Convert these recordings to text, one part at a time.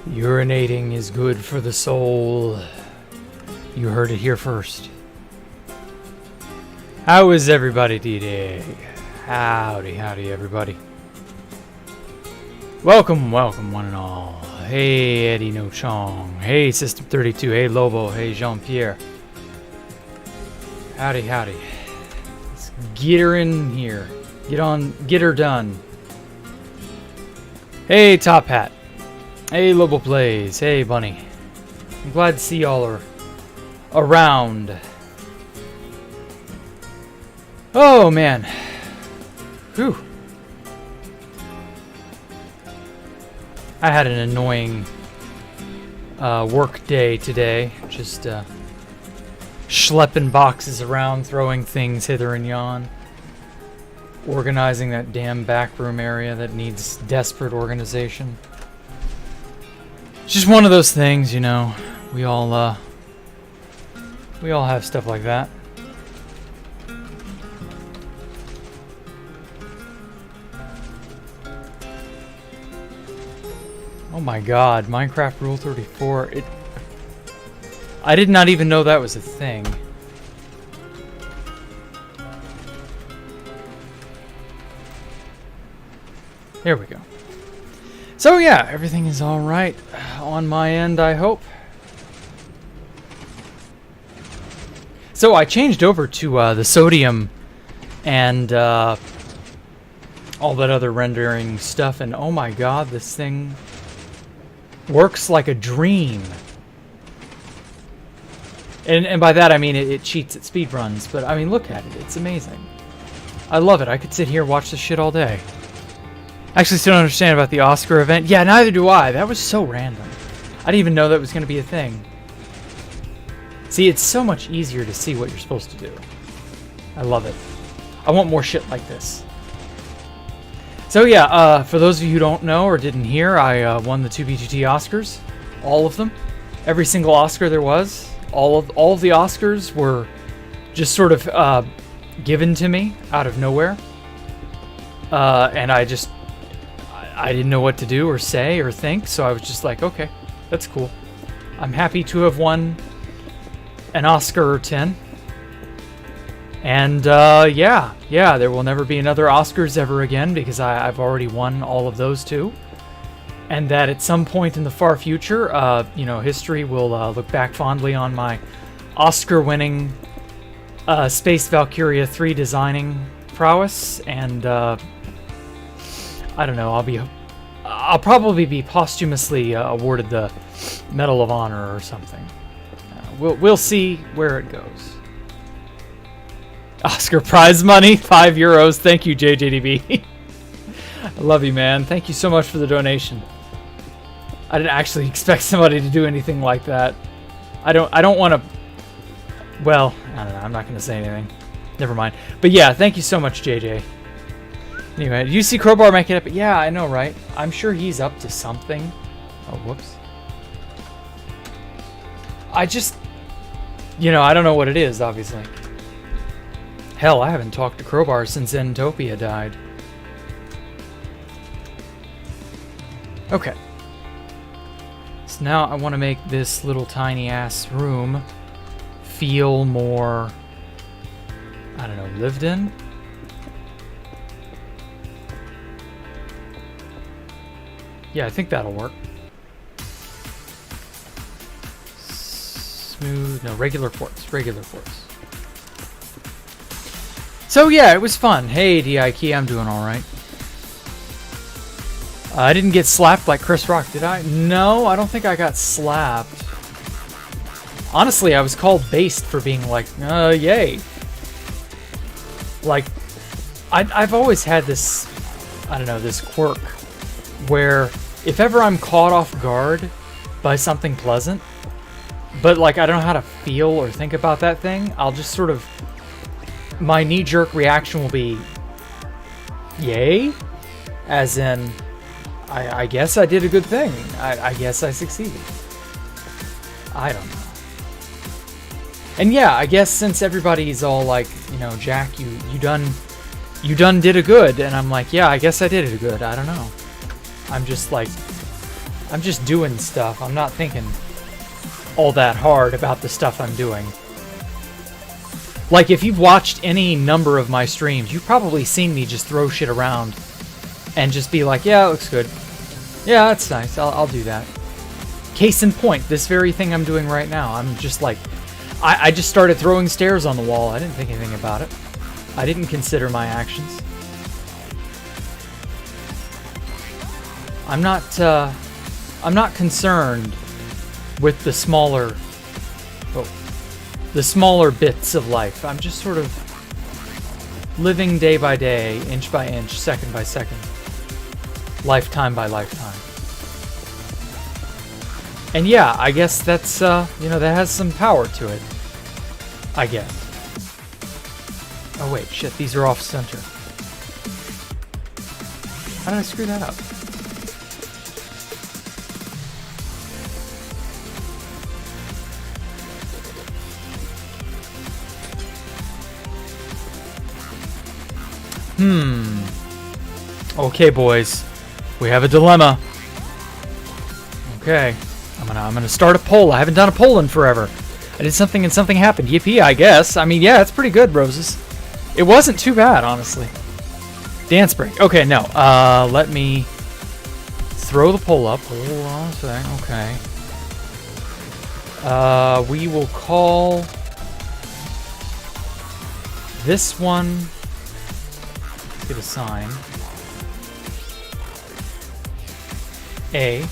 Urinating is good for the soul. You heard it here first. How is everybody today? Howdy, howdy, everybody. Welcome, welcome, one and all. Hey, Eddie No Chong. Hey, System 32. Hey, Lobo. Hey, Jean-Pierre. Howdy, howdy. Let's get her in here. Get her done. Hey, Top Hat. Hey, Lobo Plays. Hey, Bunny. I'm glad to see y'all are around. Oh, man. Whew. I had an annoying work day today. Just schlepping boxes around, throwing things hither and yon. Organizing that damn backroom area that needs desperate organization. It's just one of those things, you know. We all have stuff like that. Oh my god, Minecraft Rule 34. I did not even know that was a thing. There we go. So yeah, everything is alright on my end, I hope. So I changed over to the sodium and all that other rendering stuff, and oh my god, this thing works like a dream. And by that I mean it cheats at speedruns, but I mean look at it, it's amazing. I love it. I could sit here and watch this shit all day. Actually still don't understand about the Oscar event. Yeah, neither do I. That was so random. I didn't even know that was going to be a thing. See, it's so much easier to see what you're supposed to do. I love it. I want more shit like this. So yeah, for those of you who don't know or didn't hear, I won the 2BGT Oscars. All of them. Every single Oscar there was. All of the Oscars were just sort of given to me out of nowhere. And I didn't know what to do or say or think, so I was just like, okay, that's cool. I'm happy to have won an Oscar or 10. And yeah, there will never be another Oscars ever again because I've already won all of those too. And that at some point in the far future, you know, history will look back fondly on my Oscar-winning Space Valkyria 3 designing prowess, and I don't know, I'll probably be posthumously awarded the Medal of Honor or something. We'll see where it goes. Oscar prize money, €5. Thank you, JJDB. I love you, man. Thank you so much for the donation. I didn't actually expect somebody to do anything like that. I don't want to. Well, I don't know. I'm not going to say anything. Never mind. But yeah, thank you so much, JJ. Anyway, did you see Crowbar make it up? Yeah, I know, right? I'm sure he's up to something. Oh, whoops. I just, you know, I don't know what it is, obviously. Hell, I haven't talked to Crowbar since Entopia died. Okay. So now I want to make this little tiny ass room feel more, I don't know, lived in? Yeah, I think that'll work. Smooth, no, regular ports. So yeah, it was fun. Hey, D.I.Key, I'm doing alright. I didn't get slapped like Chris Rock, did I? No, I don't think I got slapped. Honestly, I was called based for being like, yay. Like, I've always had this, I don't know, this quirk where if ever I'm caught off guard by something pleasant, but like I don't know how to feel or think about that thing, I'll just sort of, my knee-jerk reaction will be, yay? As in, I guess I did a good thing. I guess I succeeded. I don't know. And yeah, I guess since everybody's all like, you know, Jack, you done you done did a good. And I'm like, yeah, I guess I did it a good. I don't know. I'm just like, I'm just doing stuff. I'm not thinking all that hard about the stuff I'm doing. Like, if you've watched any number of my streams, you've probably seen me just throw shit around and just be like, yeah, it looks good. Yeah, that's nice. I'll do that. Case in point, this very thing I'm doing right now. I'm just like, I just started throwing stairs on the wall. I didn't think anything about it. I didn't consider my actions. I'm not concerned with the smaller bits of life. I'm just sort of living day by day, inch by inch, second by second, lifetime by lifetime. And yeah, I guess that's, you know, that has some power to it. I guess. Oh wait, shit, these are off center. How did I screw that up? Okay, boys. We have a dilemma. Okay. I'm gonna start a poll. I haven't done a poll in forever. I did something and something happened. Yippee, I guess. I mean, yeah, it's pretty good, Roses. It wasn't too bad, honestly. Dance break. Okay, no. Let me throw the poll up. Hold on a sec. Okay. We will call this one. Let's get a sign. A.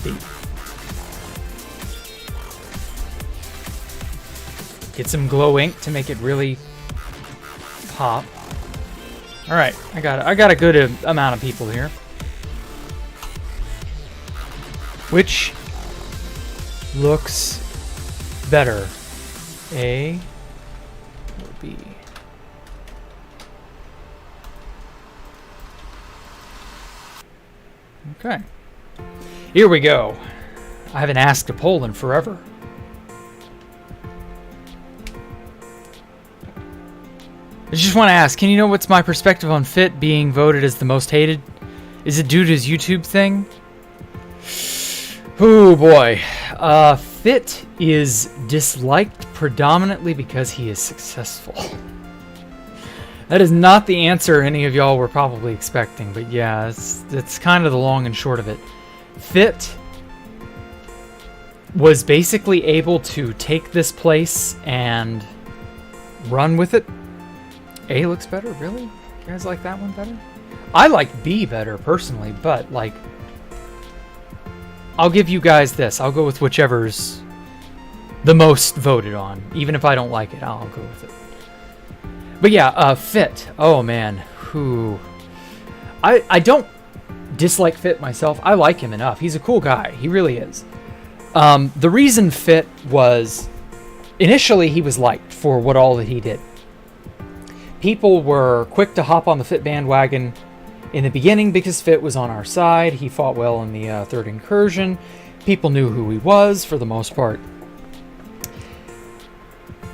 B. Get some glow ink to make it really pop. All right, I got a good amount of people here. Which looks better, A or B? Okay. Here we go. I haven't asked a poll in forever. I just want to ask, can you know what's my perspective on Fit being voted as the most hated? Is it due to his YouTube thing? Oh boy. Fit is disliked predominantly because he is successful. That is not the answer any of y'all were probably expecting, but yeah, it's kind of the long and short of it. Fit was basically able to take this place and run with it. A looks better, really? You guys like that one better? I like B better, personally, but, like, I'll give you guys this. I'll go with whichever's the most voted on. Even if I don't like it, I'll go with it. But yeah, Fit. Oh, man. Whew. I don't dislike Fit myself. I like him enough. He's a cool guy. He really is. The reason Fit was... Initially, he was liked for what all that he did. People were quick to hop on the Fit bandwagon in the beginning because Fit was on our side. He fought well in the third incursion. People knew who he was for the most part.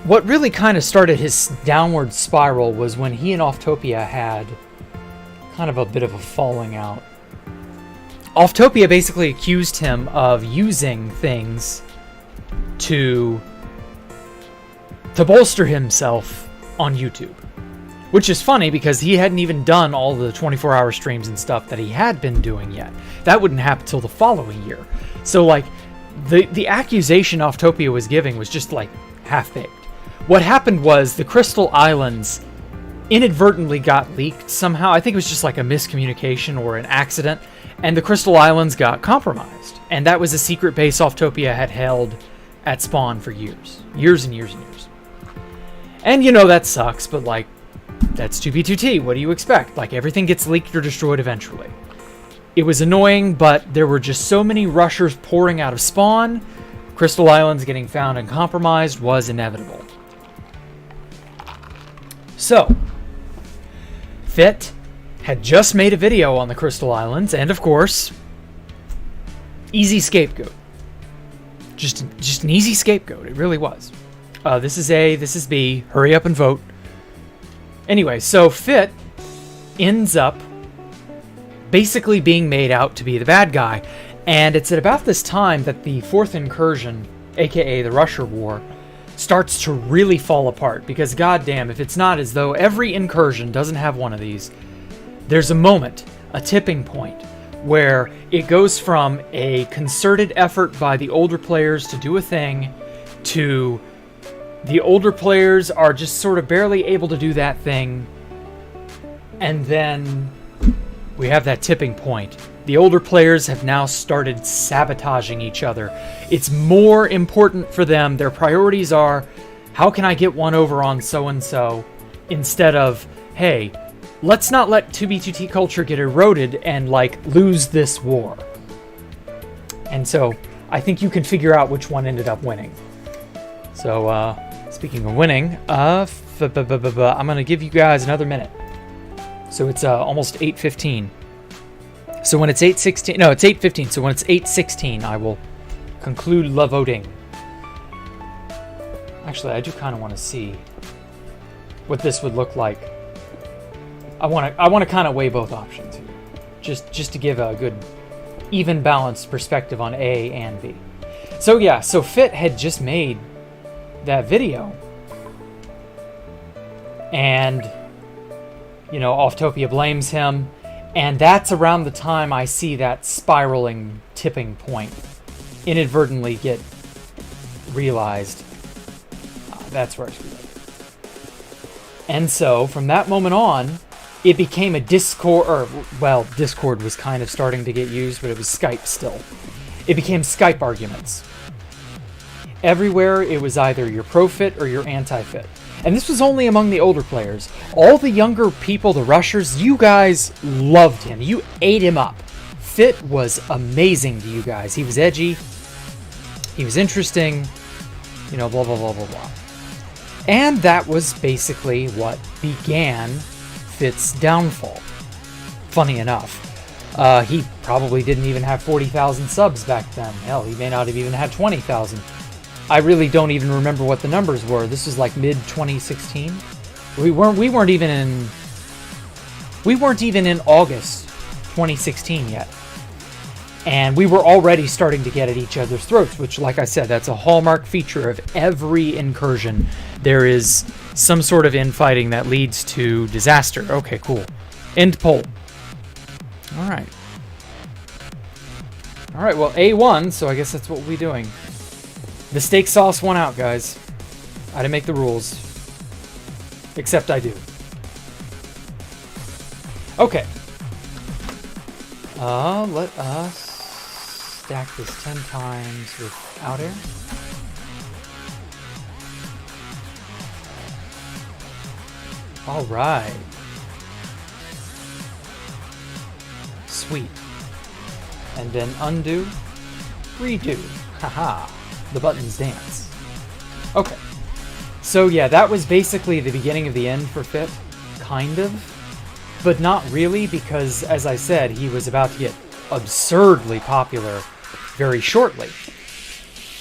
What really kind of started his downward spiral was when he and Offtopia had kind of a bit of a falling out. Offtopia basically accused him of using things to bolster himself on YouTube. Which is funny because he hadn't even done all the 24-hour streams and stuff that he had been doing yet. That wouldn't happen till the following year. So, like, the accusation Offtopia was giving was just, like, half-baked. What happened was the Crystal Islands inadvertently got leaked somehow. I think it was just like a miscommunication or an accident. And the Crystal Islands got compromised. And that was a secret base Offtopia had held at spawn for years. Years and years and years. And, you know, that sucks, but, like, that's 2B2T. What do you expect? Like, everything gets leaked or destroyed eventually. It was annoying, but there were just so many rushers pouring out of spawn. Crystal Islands getting found and compromised was inevitable. So, Fit had just made a video on the Crystal Islands, and of course, easy scapegoat. Just an easy scapegoat. It really was. This is A, this is B. Hurry up and vote. Anyway, so Fit ends up basically being made out to be the bad guy. And it's at about this time that the Fourth Incursion, aka the Russia War, starts to really fall apart. Because goddamn, if it's not as though every incursion doesn't have one of these, there's a moment, a tipping point, where it goes from a concerted effort by the older players to do a thing to the older players are just sort of barely able to do that thing, and then we have that tipping point. The older players have now started sabotaging each other. It's more important for them. Their priorities are, how can I get one over on so-and-so, instead of, hey, let's not let 2B2T culture get eroded and, like, lose this war. And so, I think you can figure out which one ended up winning. So, speaking of winning, I'm going to give you guys another minute. So it's almost 8:15. So when it's 8:16, no, it's 8:15. So when it's 8:16, I will conclude the voting. Actually, I do kind of want to see what this would look like. I want to kind of weigh both options here, just to give a good, even balanced perspective on A and B. So yeah, so Fit had just made that video, and you know, Offtopia blames him, and that's around the time I see that spiraling tipping point inadvertently get realized. That's where I screwed up. And so from that moment on, it became a Discord, or well, Discord was kind of starting to get used, but it was Skype still. It became Skype arguments. Everywhere it was either you're pro-Fit or you're anti-Fit. And this was only among the older players. All the younger people, the rushers, you guys loved him. You ate him up. Fit was amazing to you guys. He was edgy. He was interesting. You know, blah, blah, blah, blah, blah. And that was basically what began Fit's downfall. Funny enough. He probably didn't even have 40,000 subs back then. Hell, he may not have even had 20,000. I really don't even remember what the numbers were. This was like mid-2016. We weren't even in August 2016 yet. And we were already starting to get at each other's throats, which, like I said, that's a hallmark feature of every incursion. There is some sort of infighting that leads to disaster. Okay, cool. End poll. All right. All right, well, A1, so I guess that's what we'll be doing. The steak sauce won out, guys. I didn't make the rules. Except I do. Okay. Let us stack this 10 times without air. All right. Sweet. And then undo, redo. Haha. The buttons dance. Okay. So yeah, that was basically the beginning of the end for Fit. Kind of. But not really, because as I said, he was about to get absurdly popular very shortly.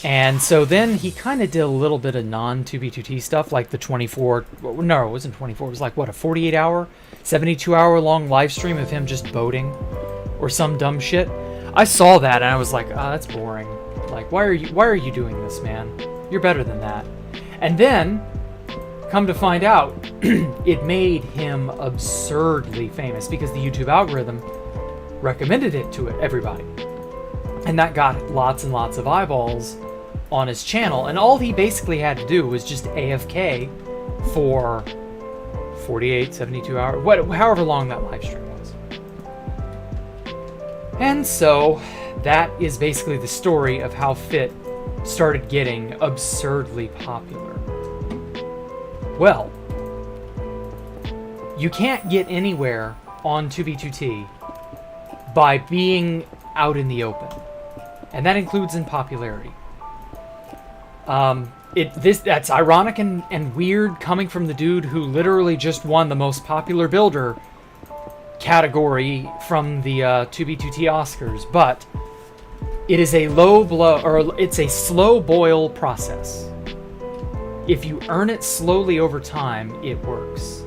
And so then he kind of did a little bit of non-2B2T stuff, like the 24... No, it wasn't 24. It was like, what, a 48-hour, 72-hour long live stream of him just boating? Or some dumb shit. I saw that and I was like, that's boring. Like, why are you doing this, man? You're better than that. And then, come to find out, it made him absurdly famous because the YouTube algorithm recommended it to everybody. And that got lots and lots of eyeballs on his channel. And all he basically had to do was just AFK for 48, 72 hours, however long that live stream was. And so that is basically the story of how Fit started getting absurdly popular. Well, you can't get anywhere on 2B2T by being out in the open. And that includes in popularity. That's ironic and weird coming from the dude who literally just won the most popular builder category from the 2B2T Oscars, but it is a low blow, or it's a slow boil process. If you earn it slowly over time, it works.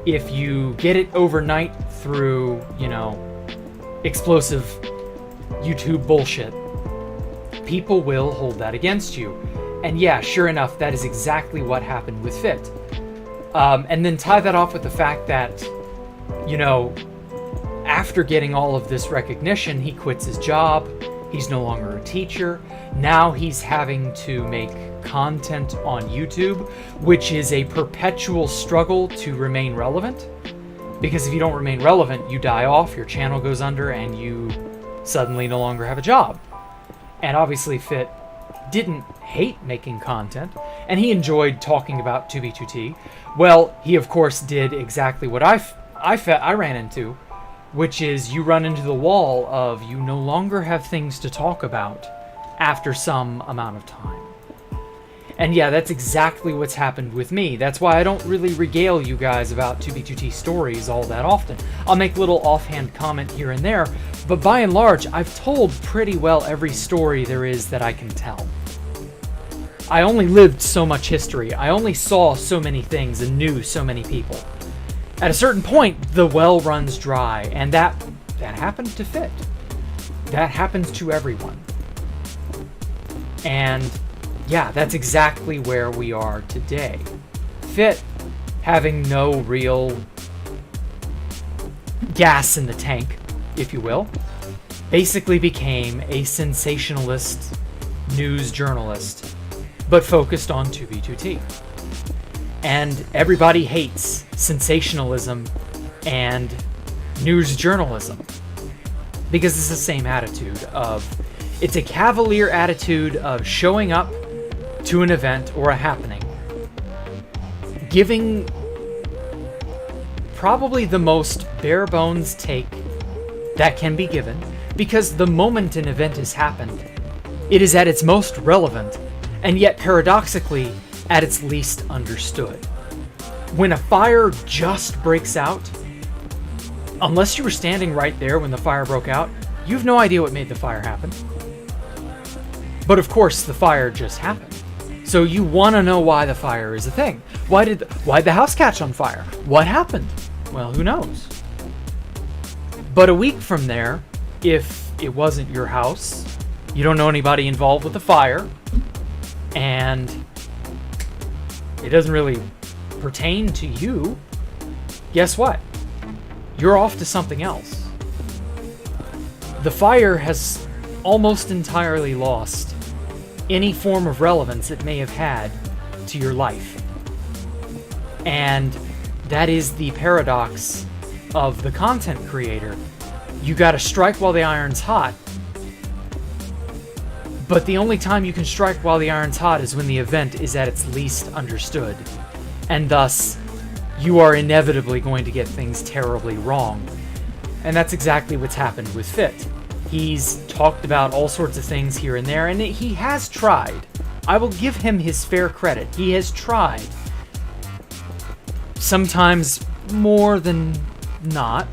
if you get it overnight through, explosive YouTube bullshit, people will hold that against you. And yeah, sure enough, that is exactly what happened with Fit. And then tie that off with the fact that, after getting all of this recognition, he quits his job. He's no longer a teacher. Now he's having to make content on YouTube, which is a perpetual struggle to remain relevant. Because if you don't remain relevant, you die off, your channel goes under, and you suddenly no longer have a job. And obviously Fit didn't hate making content, and he enjoyed talking about 2B2T. Well, he of course did exactly what I ran into, which is you run into the wall of you no longer have things to talk about after some amount of time. And yeah, that's exactly what's happened with me. That's why I don't really regale you guys about 2B2T stories all that often. I'll make a little offhand comment here and there, but by and large, I've told pretty well every story there is that I can tell. I only lived so much history. I only saw so many things and knew so many people. At a certain point, the well runs dry, and that happened to Fit. That happens to everyone. And yeah, that's exactly where we are today. Fit, having no real gas in the tank, if you will, basically became a sensationalist news journalist, but focused on 2B2T. And everybody hates sensationalism and news journalism because it's the same attitude of, it's a cavalier attitude of showing up to an event or a happening, giving probably the most bare bones take that can be given, because the moment an event has happened, it is at its most relevant, and yet paradoxically at its least understood. When a fire just breaks out, unless you were standing right there when the fire broke out, you have no idea what made the fire happen. But of course, the fire just happened. So you want to know why the fire is a thing. Why'd the house catch on fire? What happened? Well, who knows? But a week from there, if it wasn't your house, you don't know anybody involved with the fire, and it doesn't really pertain to you, guess what? You're off to something else. The fire has almost entirely lost any form of relevance it may have had to your life. And that is the paradox of the content creator. You gotta strike while the iron's hot, but the only time you can strike while the iron's hot is when the event is at its least understood, and thus you are inevitably going to get things terribly wrong. And that's exactly what's happened with Fit. He's talked about all sorts of things here and there, and he has tried. I will give him his fair credit. He has tried. Sometimes more than not.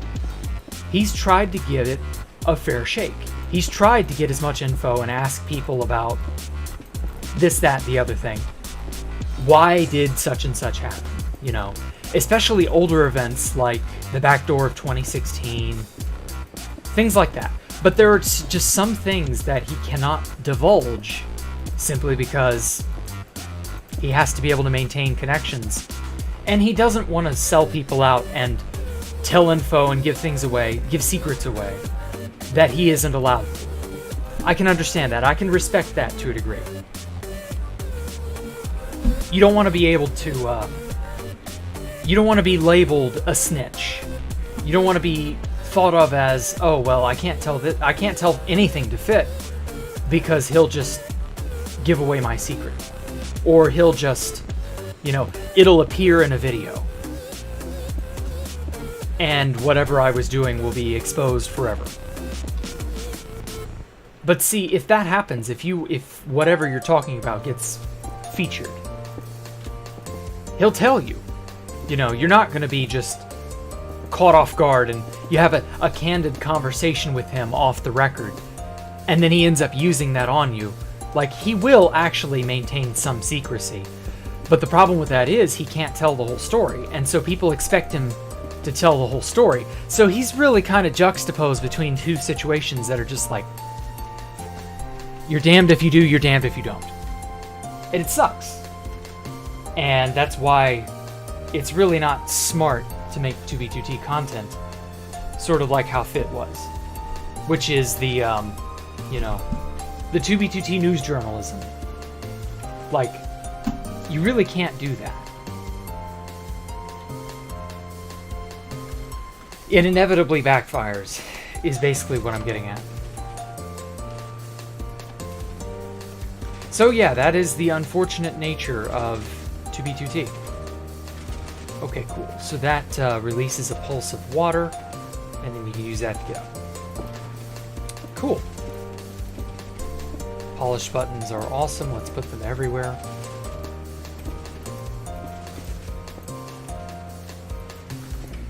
He's tried to give it a fair shake. He's tried to get as much info and ask people about this, that, the other thing. Why did such and such happen? Especially older events like the backdoor of 2016, things like that. But there are just some things that he cannot divulge simply because he has to be able to maintain connections. And he doesn't want to sell people out and tell info and give things away, give secrets away that he isn't allowed to. I can understand that. I can respect that to a degree. You don't want to be able to, you don't want to be labeled a snitch. You don't want to be thought of as, oh, well, I can't tell anything to Fit because he'll just give away my secret. Or he'll just, it'll appear in a video. And whatever I was doing will be exposed forever. But see, if that happens, if whatever you're talking about gets featured, he'll tell you. You're not going to be just caught off guard and you have a candid conversation with him off the record, and then he ends up using that on you. Like, he will actually maintain some secrecy, But the problem with that is he can't tell the whole story, and so people expect him to tell the whole story. So he's really kind of juxtaposed between two situations that are just like, you're damned if you do, you're damned if you don't. And it sucks. And that's why it's really not smart to make 2B2T content, sort of like how Fit was, which is the, you know, the 2B2T news journalism. Like, you really can't do that. It inevitably backfires, is basically what I'm getting at. So yeah, that is the unfortunate nature of 2B2T. Okay, cool. So that releases a pulse of water, and then you can use that to get up. Cool. Polished buttons are awesome. Let's put them everywhere.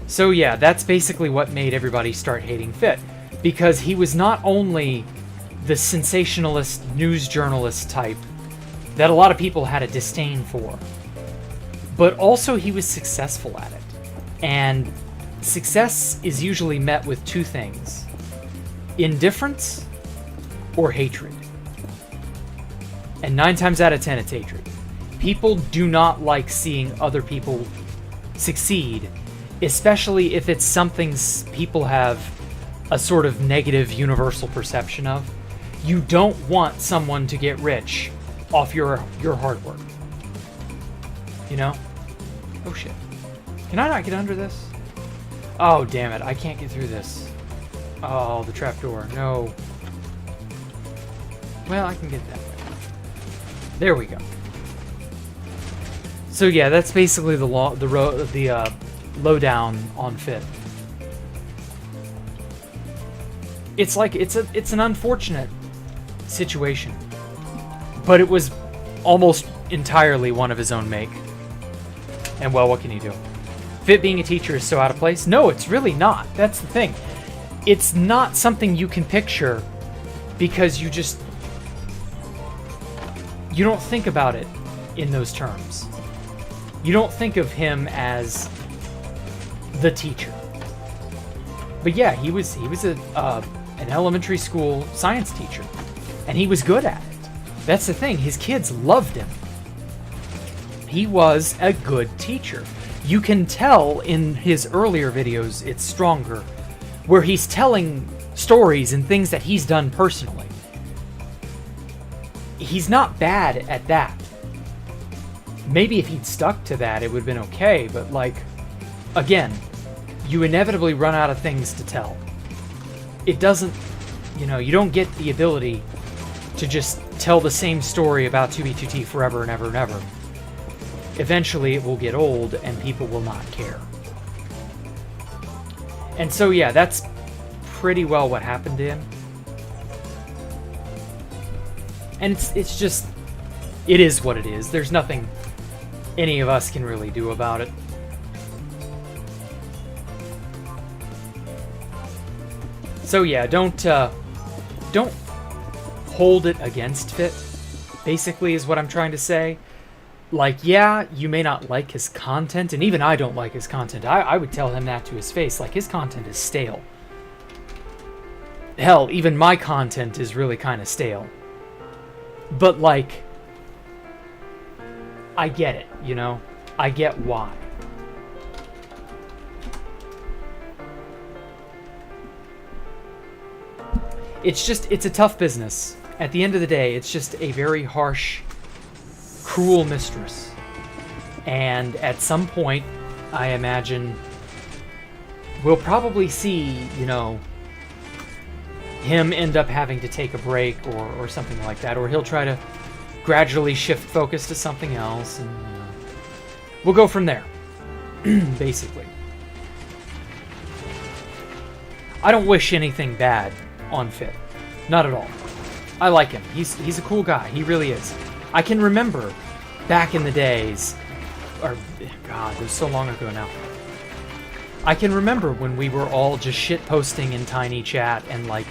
So yeah, that's basically what made everybody start hating Fit, because he was not only the sensationalist news journalist type that a lot of people had a disdain for, but also he was successful at it. And success is usually met with two things: indifference or hatred. And 9 times out of 10, it's hatred. People do not like seeing other people succeed, especially if it's something people have a sort of negative universal perception of. You don't want someone to get rich off your hard work. You know? Oh shit. Can I not get under this? Oh damn it, I can't get through this. Oh, the trapdoor. No. Well, I can get that way. There we go. So yeah, that's basically the lowdown on Fit. It's like it's an unfortunate situation, but it was almost entirely one of his own make. And well, what can you do? Fit being a teacher is so out of place? No, it's really not. That's the thing. It's not something you can picture because you don't think about it in those terms. You don't think of him as the teacher. But yeah, he was an elementary school science teacher, and he was good at it. That's the thing. His kids loved him. He was a good teacher. You can tell in his earlier videos, it's stronger, where he's telling stories and things that he's done personally. He's not bad at that. Maybe if he'd stuck to that, it would have been okay, but like, again, you inevitably run out of things to tell. It doesn't, you don't get the ability to just tell the same story about 2B2T forever and ever and ever. Eventually it will get old and people will not care. And so yeah, that's pretty well what happened to him. And it's just, it is what it is. There's nothing any of us can really do about it. So yeah, don't hold it against Fit, basically is what I'm trying to say. Like, yeah, you may not like his content, and even I don't like his content. I would tell him that to his face. Like, his content is stale. Hell, even my content is really kind of stale. But, like, I get it, I get why. It's a tough business. At the end of the day, it's just a very harsh, cruel mistress. And at some point, I imagine, we'll probably see, him end up having to take a break or something like that, or he'll try to gradually shift focus to something else, and we'll go from there. Basically, I don't wish anything bad on Fit, not at all. I like him. He's a cool guy. He really is. I can remember back in the days, or God, it was so long ago now. I can remember when we were all just shit posting in Tiny Chat, and like,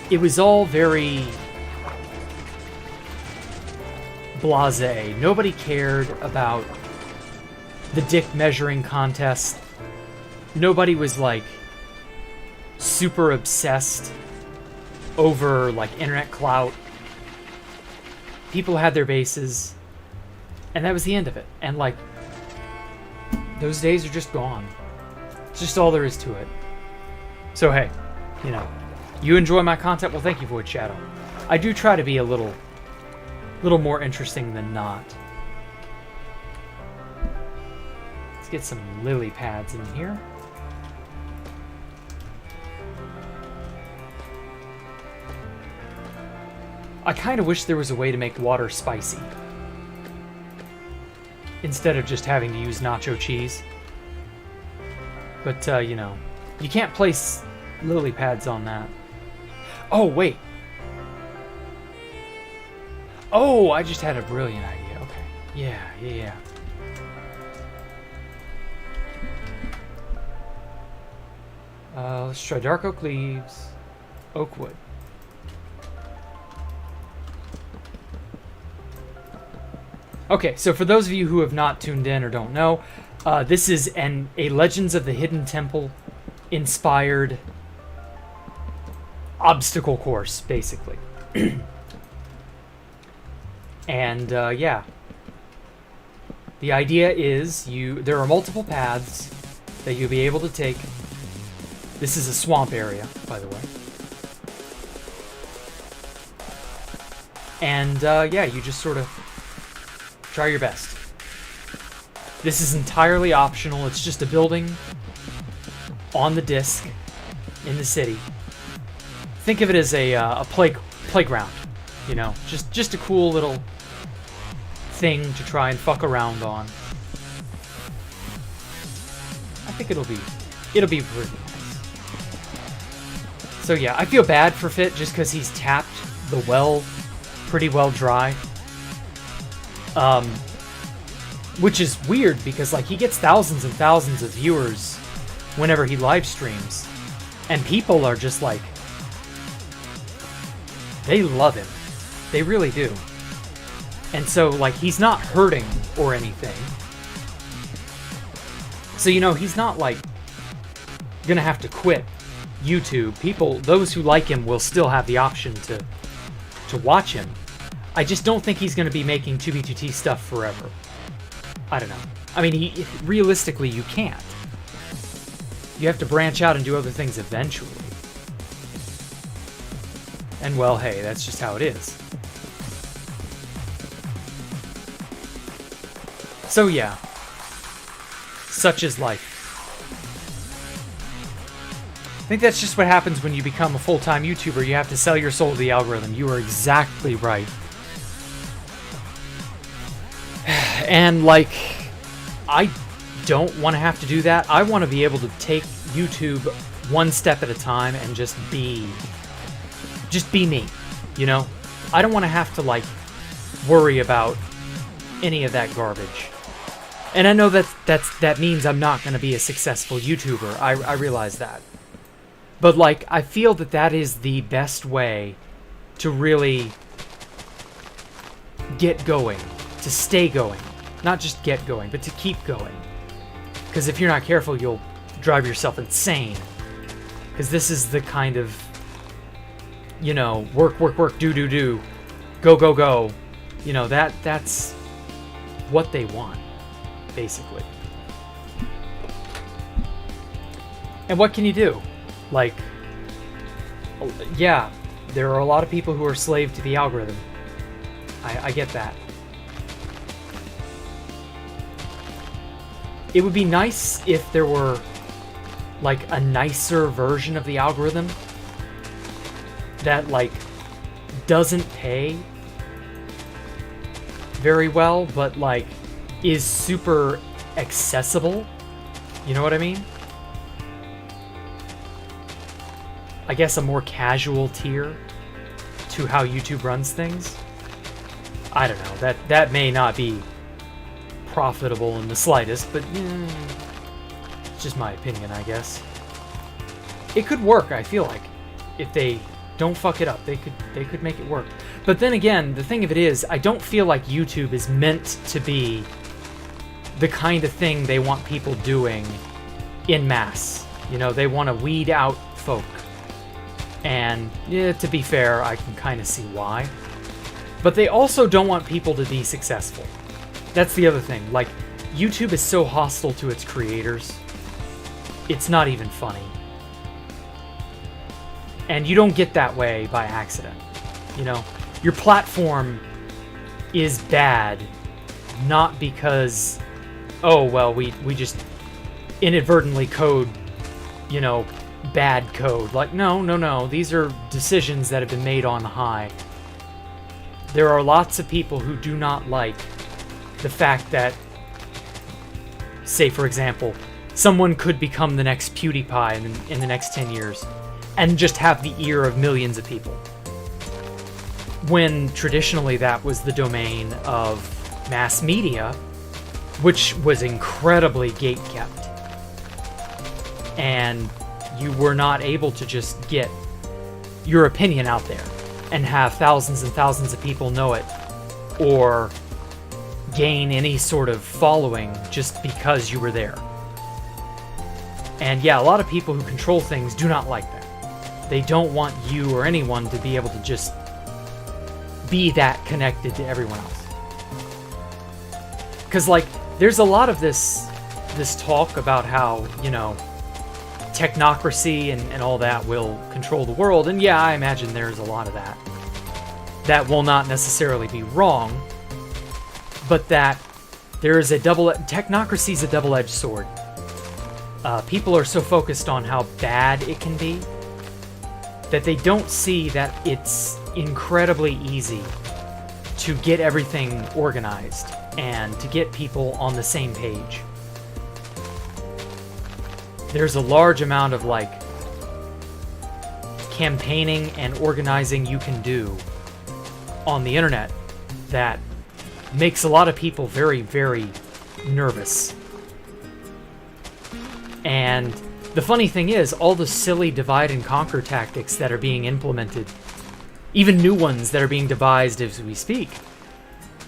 it was all very blasé. Nobody cared about the dick measuring contest. Nobody was like super obsessed over like internet clout. People had their bases, and that was the end of it. And like, those days are just gone. It's just all there is to it. So hey, you know, you enjoy my content? Well, thank you, Void Shadow. I do try to be a little more interesting than not. Let's get some lily pads in here. I kind of wish there was a way to make water spicy, instead of just having to use nacho cheese. But, you know, you can't place lily pads on that. Oh, wait. Oh, I just had a brilliant idea. Okay. Yeah. Let's try dark oak leaves, oak wood. Okay, so for those of you who have not tuned in or don't know, this is a Legends of the Hidden Temple inspired obstacle course, basically. And yeah, the idea is there are multiple paths that you'll be able to take. This is a swamp area, by the way. And yeah, you just sort of try your best. This is entirely optional. It's just a building on the disc in the city. Think of it as a playground, you know, just a cool little thing to try and fuck around on. I think it'll be pretty nice. So yeah, I feel bad for Fit just because he's tapped the well pretty well dry. Which is weird because like he gets thousands and thousands of viewers whenever he live streams, and people are just like, they love him. They really do. And so like he's not hurting or anything. So you know, he's not like gonna have to quit YouTube. People, those who like him will still have the option to watch him. I just don't think he's gonna be making 2B2T stuff forever. I don't know. I mean, realistically, you can't. You have to branch out and do other things eventually. And well, hey, that's just how it is. So yeah, such is life. I think that's just what happens when you become a full-time YouTuber. You have to sell your soul to the algorithm. You are exactly right. And like, I don't want to have to do that. I want to be able to take YouTube one step at a time and just be me, you know? I don't want to have to like worry about any of that garbage. And I know that means I'm not going to be a successful YouTuber. I realize that. But like, I feel that is the best way to really get going, to stay going. Not just get going, but to keep going. Because if you're not careful, you'll drive yourself insane. Because this is the kind of, you know, work, do, go. You know, that's what they want, basically. And what can you do? Like, yeah, there are a lot of people who are slave to the algorithm. I get that. It would be nice if there were like a nicer version of the algorithm that like doesn't pay very well, but like is super accessible. You know what I mean? I guess a more casual tier to how YouTube runs things. I don't know. That may not be profitable in the slightest, but it's just my opinion, I guess. It could work, I feel like, if they Don't fuck it up. They could make it work. But then again, the thing of it is, I don't feel like YouTube is meant to be the kind of thing they want people doing in mass. You know, they want to weed out folk. And yeah, to be fair, I can kind of see why. But they also don't want people to be successful. That's the other thing. Like, YouTube is so hostile to its creators. It's not even funny. And you don't get that way by accident. You know, your platform is bad, not because, oh, well, we just inadvertently code, you know, bad code. Like, no. These are decisions that have been made on high. There are lots of people who do not like the fact that, say, for example, someone could become the next PewDiePie in the next 10 years and just have the ear of millions of people. When traditionally that was the domain of mass media, which was incredibly gatekept. And you were not able to just get your opinion out there and have thousands and thousands of people know it, or gain any sort of following just because you were there. And yeah, a lot of people who control things do not like that. They don't want you or anyone to be able to just be that connected to everyone else. Because, like, there's a lot of this talk about how, you know, technocracy and all that will control the world. And yeah, I imagine there's a lot of that. That will not necessarily be wrong, but that there is technocracy is a double-edged sword. People are so focused on how bad it can be that they don't see that it's incredibly easy to get everything organized and to get people on the same page. There's a large amount of, like, campaigning and organizing you can do on the internet that makes a lot of people very, very nervous. And the funny thing is, all the silly divide and conquer tactics that are being implemented, even new ones that are being devised as we speak,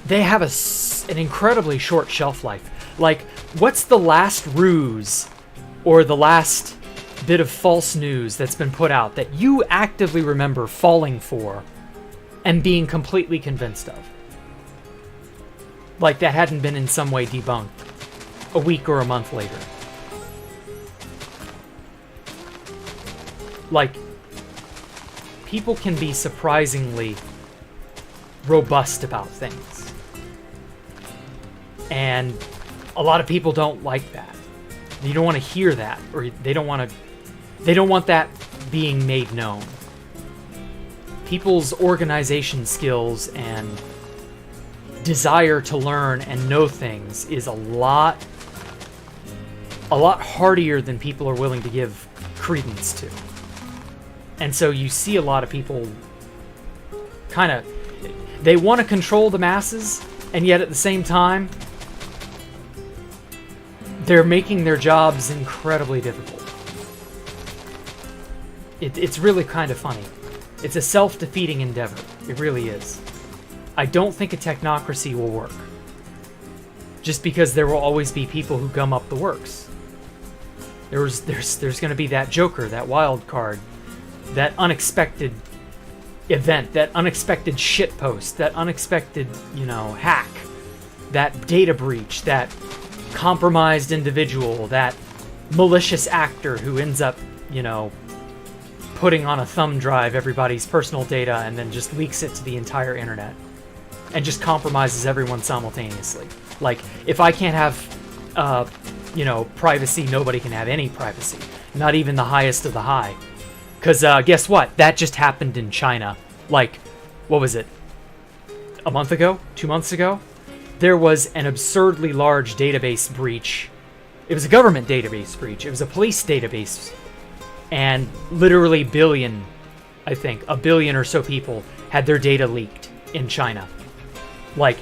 they have an incredibly short shelf life. Like, what's the last ruse or the last bit of false news that's been put out that you actively remember falling for and being completely convinced of? Like, that hadn't been in some way debunked a week or a month later. Like, people can be surprisingly robust about things. And a lot of people don't like that. You don't want to hear that, or they don't want that being made known. People's organization skills and desire to learn and know things is a lot hardier than people are willing to give credence to. And so you see a lot of people they want to control the masses, and yet at the same time, they're making their jobs incredibly difficult. It's really kind of funny. It's a self-defeating endeavor. It really is. I don't think a technocracy will work. Just because there will always be people who gum up the works. There's going to be that joker, that wild card, that unexpected event, that unexpected shitpost, that unexpected, hack, that data breach, that compromised individual, that malicious actor who ends up, putting on a thumb drive everybody's personal data and then just leaks it to the entire internet and just compromises everyone simultaneously. Like, if I can't have, privacy, nobody can have any privacy. Not even the highest of the high. Because guess what? That just happened in China. Like, what was it? A month ago? 2 months ago? There was an absurdly large database breach. It was a government database breach. It was a police database. And literally a billion or so people had their data leaked in China. Like,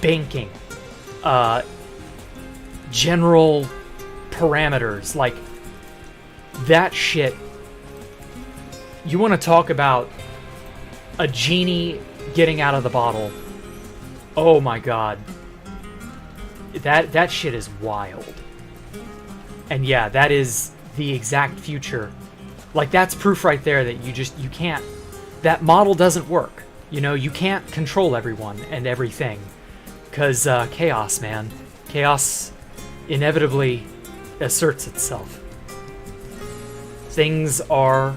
banking. General parameters. Like, that shit. You want to talk about a genie getting out of the bottle. Oh my god. That shit is wild. And yeah, that is the exact future. Like, that's proof right there that you can't, that model doesn't work. You know, you can't control everyone and everything. Because chaos, man. Chaos inevitably asserts itself. Things are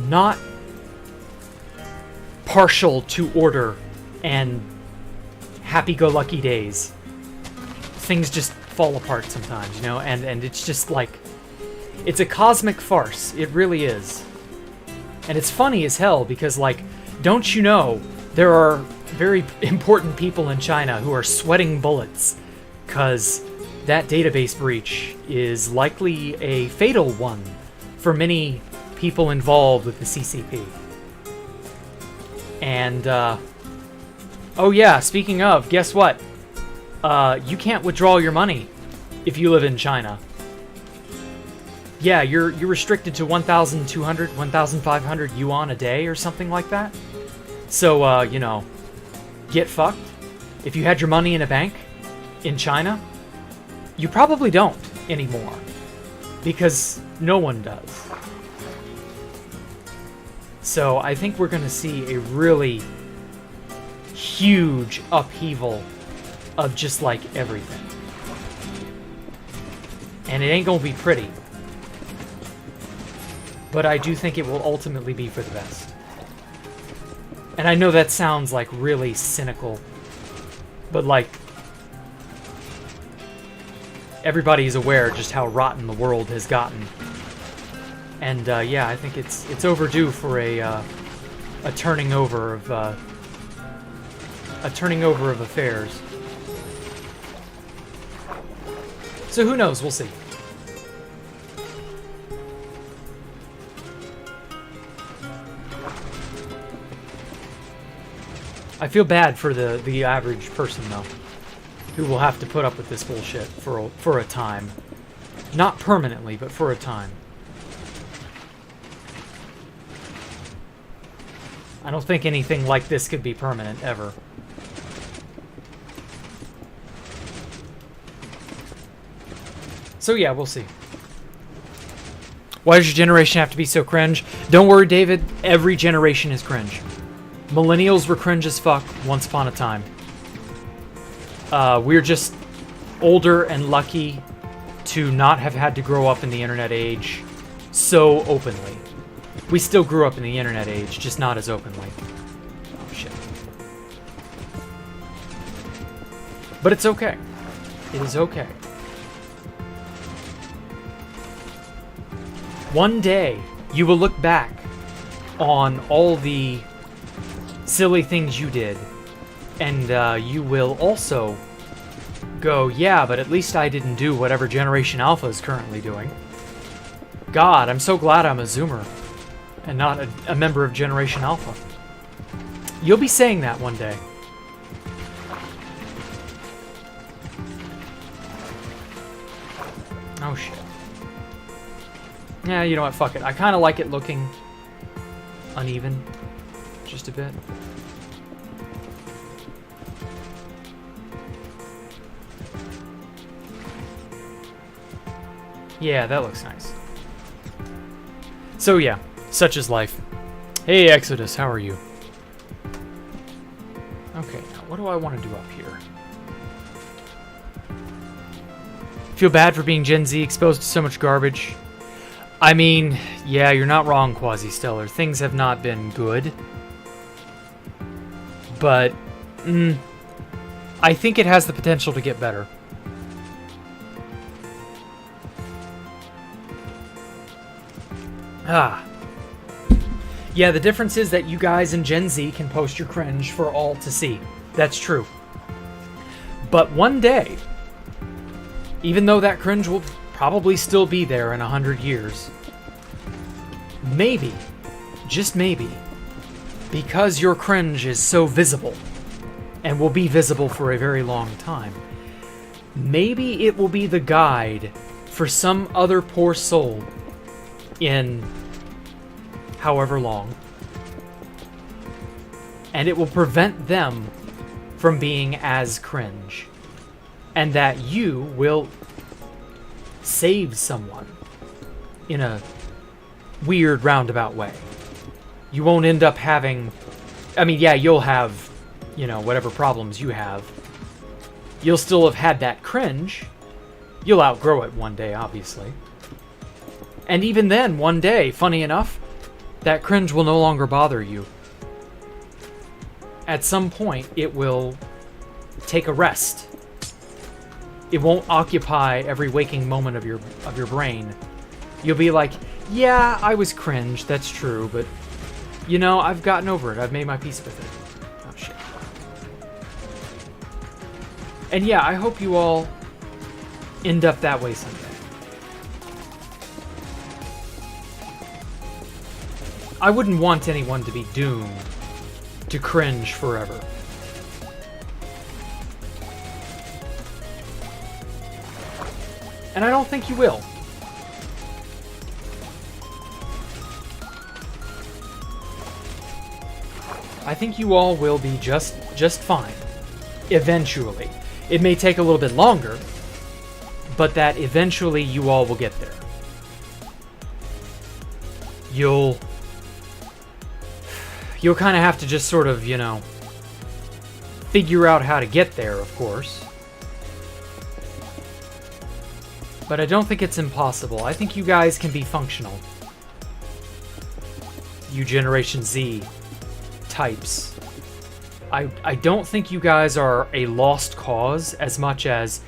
not partial to order and happy-go-lucky days. Things just fall apart sometimes, you know, and it's just like, it's a cosmic farce. It really is. And it's funny as hell because, like, don't you know, there are very important people in China who are sweating bullets because that database breach is likely a fatal one for many people involved with the CCP. And, oh yeah, speaking of, guess what? You can't withdraw your money if you live in China. Yeah, you're restricted to 1,200, 1,500 yuan a day or something like that. So, you know, get fucked. If you had your money in a bank in China, you probably don't anymore. Because no one does. So I think we're going to see a really huge upheaval of just like everything. And it ain't going to be pretty. But I do think it will ultimately be for the best. And I know that sounds like really cynical, but like, everybody is aware just how rotten the world has gotten. And yeah, I think it's overdue for a turning over of affairs. So who knows? We'll see. I feel bad for the average person though, who will have to put up with this bullshit for a time. Not permanently, but for a time. I don't think anything like this could be permanent, ever. So yeah, we'll see. Why does your generation have to be so cringe? Don't worry, David. Every generation is cringe. Millennials were cringe as fuck once upon a time. We're just older and lucky to not have had to grow up in the internet age so openly. We still grew up in the internet age, just not as openly. Oh, shit. But it's okay. It is okay. One day, you will look back on all the silly things you did, and you will also go, yeah, but at least I didn't do whatever Generation Alpha is currently doing. God, I'm so glad I'm a Zoomer and not a member of Generation Alpha. You'll be saying that one day. Oh, shit. Yeah, you know what, fuck it. I kind of like it looking uneven. Just a bit. Yeah, that looks nice. So yeah, such is life. Hey Exodus, how are you? Okay, now what do I want to do up here? Feel bad for being Gen Z, exposed to so much garbage. I mean, yeah, you're not wrong, Quasi-Stellar. Things have not been good. But, I think it has the potential to get better. Yeah, the difference is that you guys in Gen Z can post your cringe for all to see. That's true. But one day, even though that cringe will probably still be there in 100 years, maybe, just maybe, because your cringe is so visible, and will be visible for a very long time, maybe it will be the guide for some other poor soul in however long And it will prevent them from being as cringe. And that you will save someone in a weird roundabout way. You won't end up having... I mean, yeah, you'll have, you know, whatever problems you have. You'll still have had that cringe. You'll outgrow it one day, obviously. And even then, one day, funny enough, that cringe will no longer bother you. At some point, it will take a rest. It won't occupy every waking moment of your brain. You'll be like, yeah, I was cringe, that's true, but, you know, I've gotten over it. I've made my peace with it. Oh, shit. And yeah, I hope you all end up that way someday. I wouldn't want anyone to be doomed to cringe forever. And I don't think you will. I think you all will be just fine. Eventually. It may take a little bit longer, but that eventually you all will get there. You'll kind of have to just sort of, you know, figure out how to get there, of course. But I don't think it's impossible. I think you guys can be functional. You Generation Z types. I don't think you guys are a lost cause as much as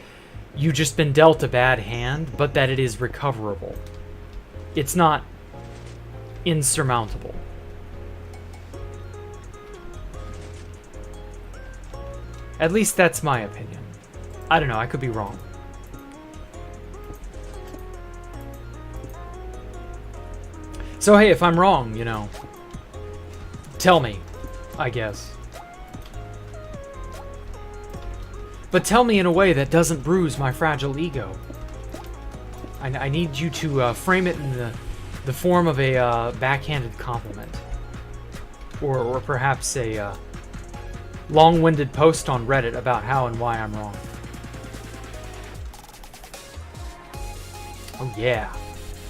you just been dealt a bad hand, but that it is recoverable. It's not insurmountable. At least that's my opinion. I don't know, I could be wrong. So hey, if I'm wrong, you know, tell me, I guess. But tell me in a way that doesn't bruise my fragile ego. I need you to frame it in the form of a backhanded compliment. Or perhaps a long-winded post on Reddit about how and why I'm wrong. Oh yeah.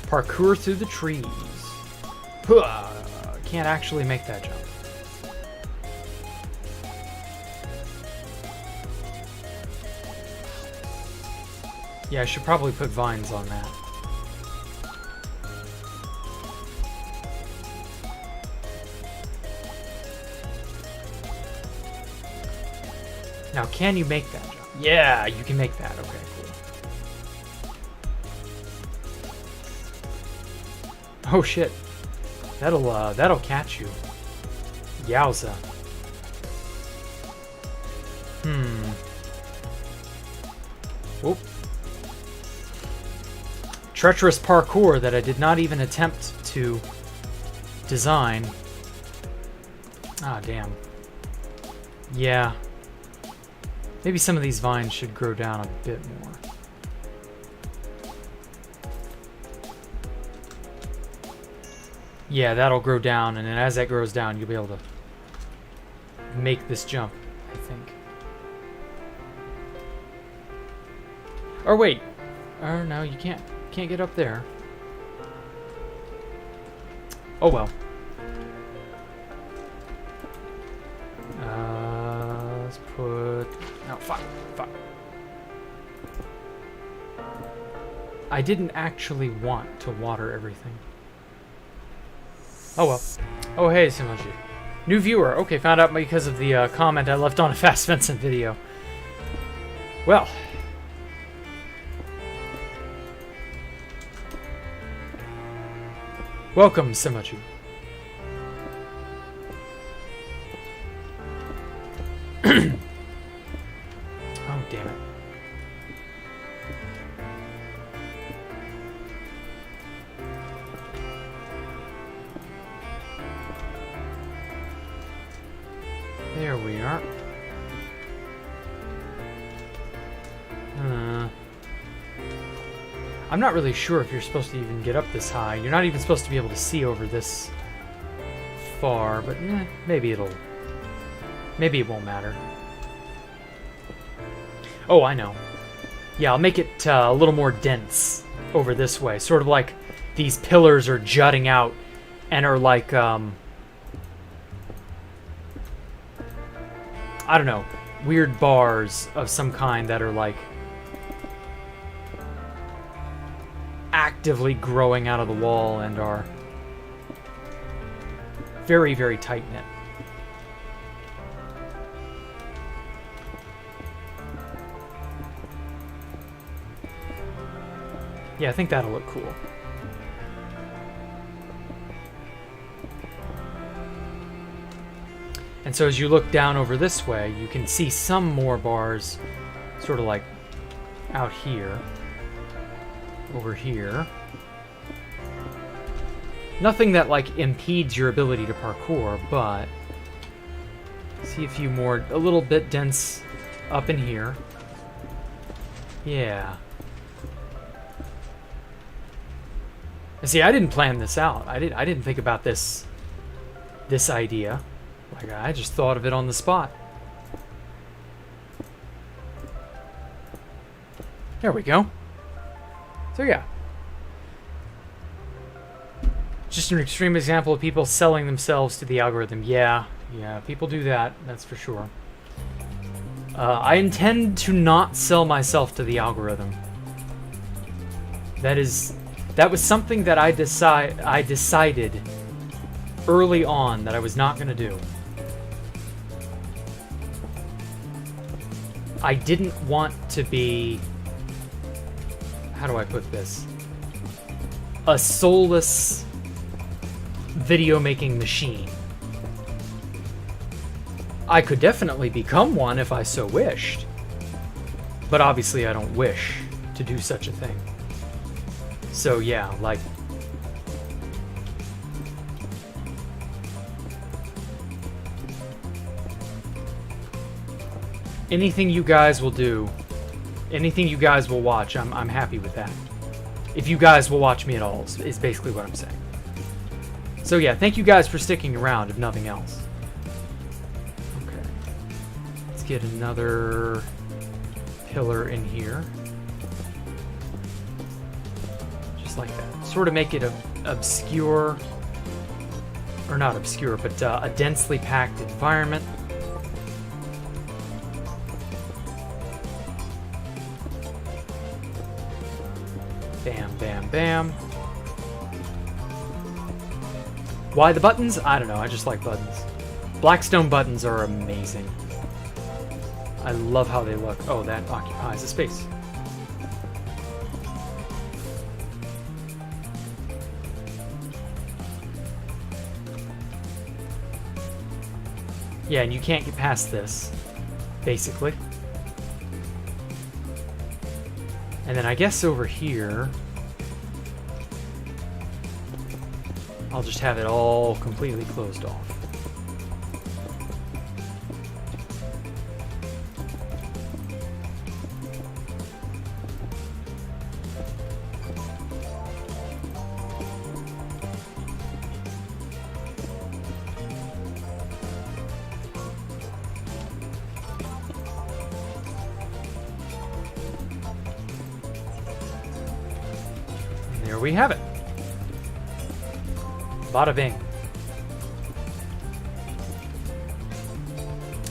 Parkour through the trees. Can't actually make that jump. Yeah, I should probably put vines on that. Now, can you make that jump? Yeah, you can make that. Okay, cool. Oh shit. That'll catch you. Yowza. Whoop. Treacherous parkour that I did not even attempt to design. Ah, damn. Yeah. Maybe some of these vines should grow down a bit more. Yeah, that'll grow down, and then as that grows down, you'll be able to make this jump, I think. Or wait. Or no, you can't get up there. Oh well. Let's put... No, fuck. I didn't actually want to water everything. Oh well. Oh hey, Simoji. New viewer. Okay, found out because of the comment I left on a Fast Vincent video. Well. Welcome, Simoji. Oh, damn it. There we are. I'm not really sure if you're supposed to even get up this high. You're not even supposed to be able to see over this far, but maybe it'll Maybe it won't matter. Oh, I know. Yeah, I'll make it a little more dense over this way. Sort of like these pillars are jutting out and are like, I don't know, weird bars of some kind that are like actively growing out of the wall and are very, very tight-knit. Yeah, I think that'll look cool. And so as you look down over this way, you can see some more bars sort of like out here, over here. Nothing that like impedes your ability to parkour, but see a few more, a little bit dense up in here. Yeah. And see, I didn't plan this out. I didn't think about this idea. Like, I just thought of it on the spot. There we go. So yeah. Just an extreme example of people selling themselves to the algorithm. Yeah, people do that, that's for sure. I intend to not sell myself to the algorithm. That was something that I decided early on that I was not going to do. I didn't want to be, how do I put this? A soulless video making machine. I could definitely become one if I so wished, but obviously I don't wish to do such a thing. So yeah, like, anything you guys will do, anything you guys will watch, I'm happy with that. If you guys will watch me at all, is basically what I'm saying. So yeah, thank you guys for sticking around, if nothing else. Okay. Let's get another pillar in here. Just like that. Sort of make it obscure, or not obscure, but a densely packed environment. Bam, bam, bam. Why the buttons? I don't know, I just like buttons. Blackstone buttons are amazing. I love how they look. Oh, that occupies a space. Yeah, and you can't get past this, basically. And then I guess over here, I'll just have it all completely closed off. There we have it. Bada bing.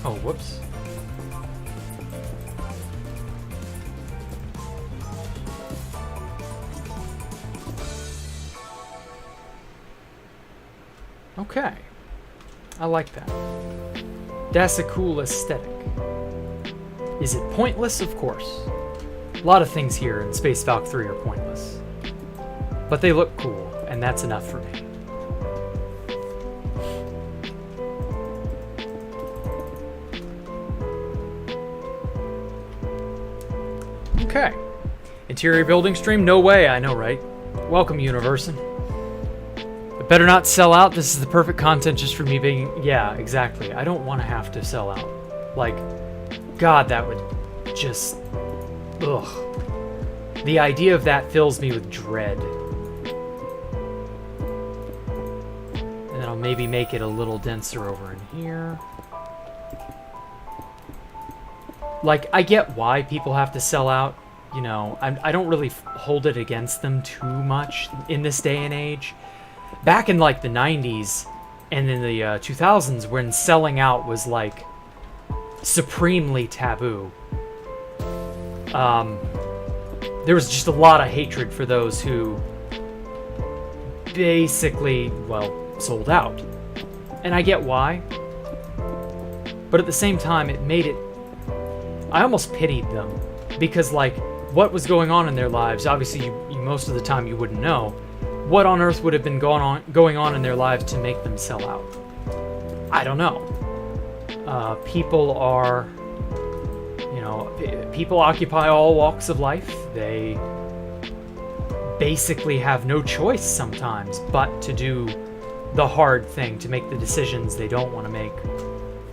Oh, whoops. Okay. I like that. That's a cool aesthetic. Is it pointless? Of course. A lot of things here in Space Valk 3 are pointless. But they look cool, and that's enough for me. Okay. Interior building stream? No way, I know, right? Welcome, Universin. It better not sell out. This is the perfect content just for me being... Yeah, exactly. I don't want to have to sell out. Like, God, that would just... Ugh. The idea of that fills me with dread. And then I'll maybe make it a little denser over in here. Like, I get why people have to sell out. You know, I don't really hold it against them too much in this day and age. Back in, like, the 90s and in the 2000s, when selling out was, like, supremely taboo, there was just a lot of hatred for those who basically, well, sold out. And I get why. But at the same time, it made it... I almost pitied them. Because, like, what was going on in their lives, obviously, you most of the time you wouldn't know. What on earth would have been going on in their lives to make them sell out? I don't know. People are... You know, people occupy all walks of life. They basically have no choice sometimes but to do the hard thing, to make the decisions they don't want to make,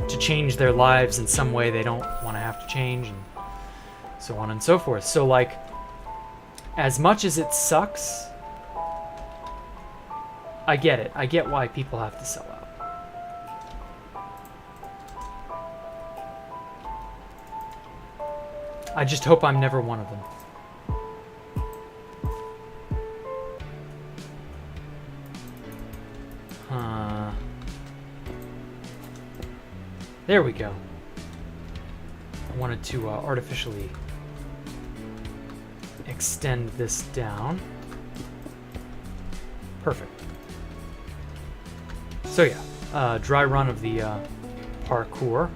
to change their lives in some way they don't want to have to change, and so on and so forth. So, like, as much as it sucks, I get it. I get why people have to sell out. I just hope I'm never one of them. There we go. I wanted to artificially extend this down. Perfect. So yeah, dry run of the parkour.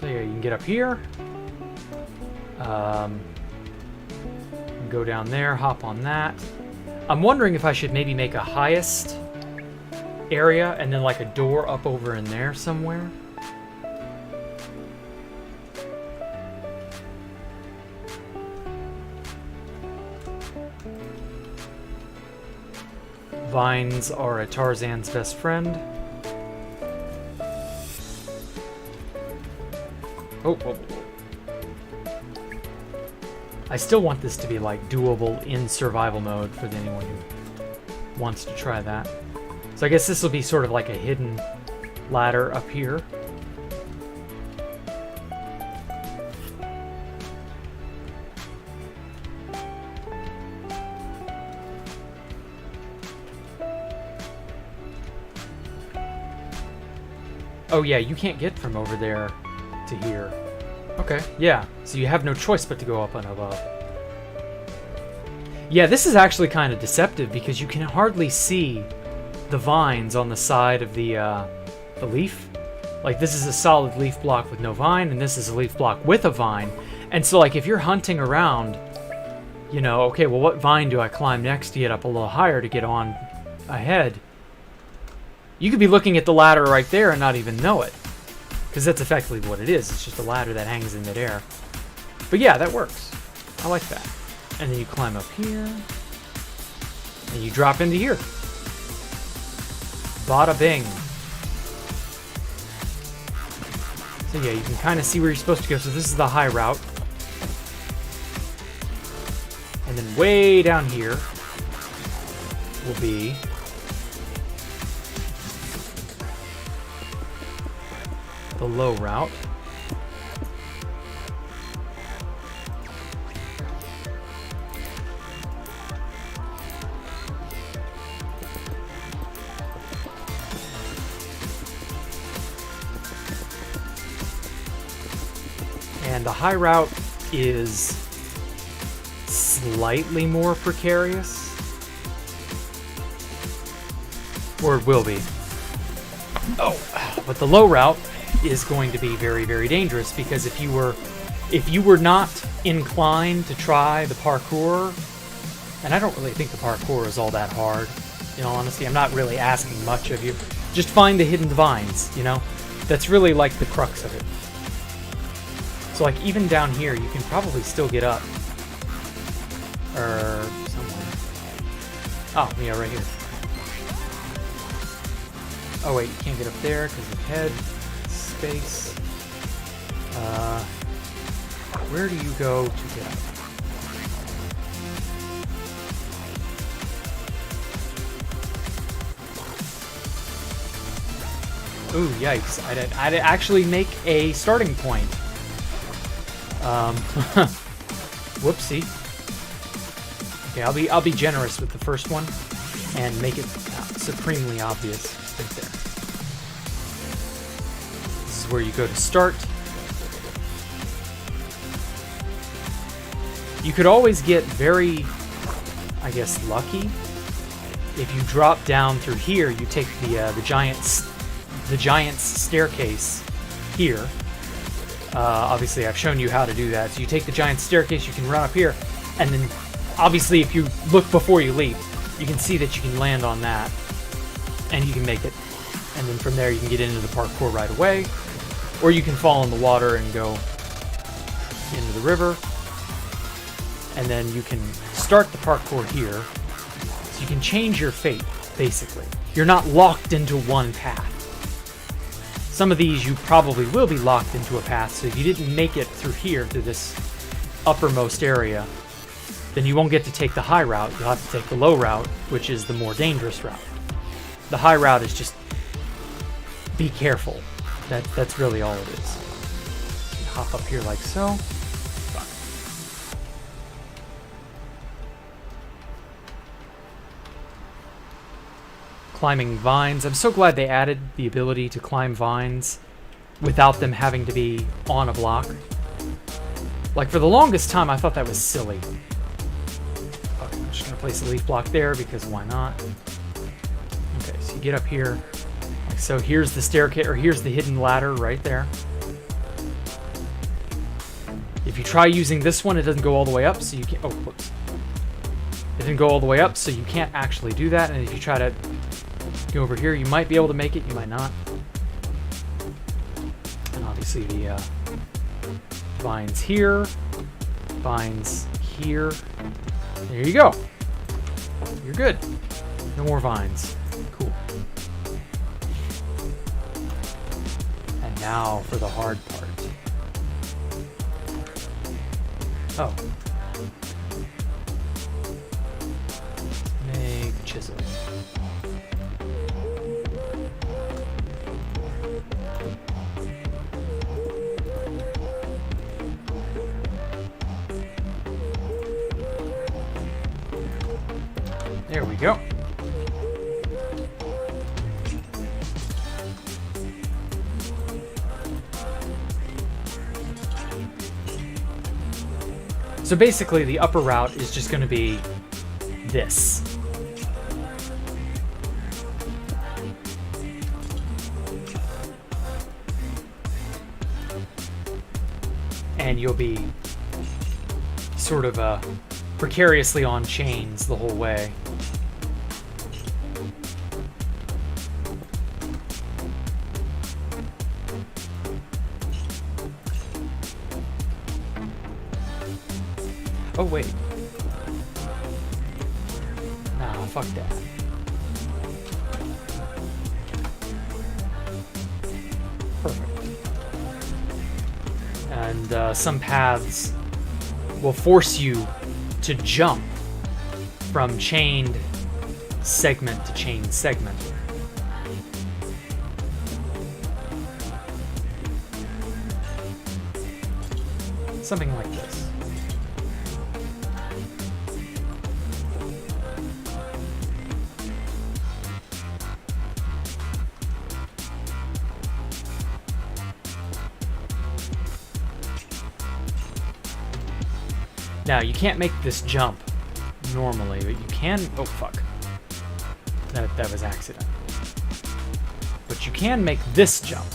So yeah, you can get up here. Go down there, hop on that. I'm wondering if I should maybe make a highest area and then like a door up over in there somewhere. Vines are a Tarzan's best friend. Oh, whoa, whoa. I still want this to be like doable in survival mode for anyone who wants to try that. So I guess this will be sort of like a hidden ladder up here. Oh yeah, you can't get from over there to here. Okay, yeah. So you have no choice but to go up and above. Yeah, this is actually kind of deceptive because you can hardly see the vines on the side of the leaf. Like, this is a solid leaf block with no vine, and this is a leaf block with a vine. And so, like, if you're hunting around, you know, okay, well, what vine do I climb next to get up a little higher to get on ahead? You could be looking at the ladder right there and not even know it. Because that's effectively what it is. It's just a ladder that hangs in midair. But yeah, that works. I like that. And then you climb up here. And you drop into here. Bada bing. So yeah, you can kind of see where you're supposed to go. So this is the high route. And then way down here will be the low route. And the high route is slightly more precarious. Or it will be. Oh, but the low route is going to be very, very dangerous, because if you were not inclined to try the parkour, and I don't really think the parkour is all that hard, in all honesty. I'm not really asking much of you. Just find the hidden vines, you know? That's really like the crux of it. So like even down here, you can probably still get up. Or somewhere. Oh, yeah, right here. Oh wait, you can't get up there because of head. Space. Where do you go to get up? Ooh, yikes. I'd actually make a starting point. Whoopsie. Okay, I'll be generous with the first one and make it supremely obvious right there. This is where you go to start. You could always get very, I guess, lucky. If you drop down through here, you take the giant's staircase here. Obviously, I've shown you how to do that. So you take the giant staircase, you can run up here, and then obviously if you look before you leap, you can see that you can land on that, and you can make it. And then from there, you can get into the parkour right away, or you can fall in the water and go into the river. And then you can start the parkour here. So you can change your fate, basically. You're not locked into one path. Some of these you probably will be locked into a path, so if you didn't make it through here, through this uppermost area, then you won't get to take the high route. You'll have to take the low route, which is the more dangerous route. The high route is just be careful. That's really all it is. You hop up here like so. Climbing vines. I'm so glad they added the ability to climb vines without them having to be on a block. Like, for the longest time, I thought that was silly. Okay, I'm just gonna place a leaf block there because why not? Okay, so you get up here. Like so, here's the staircase, or here's the hidden ladder right there. If you try using this one, it doesn't go all the way up, so you can't. Oh, whoops. It didn't go all the way up, so you can't actually do that. And if you try to go over here, you might be able to make it, you might not. And obviously the vines here, vines here. There you go. You're good. No more vines. Cool. And now for the hard part. Oh. Make chisel. There we go. So basically the upper route is just going to be this. And you'll be sort of precariously on chains the whole way. Oh, wait. Nah, fuck that. Perfect. And some paths will force you to jump from chained segment to chained segment. Something like this. Now, you can't make this jump normally, but you can... Oh, fuck. That was accident. But you can make this jump.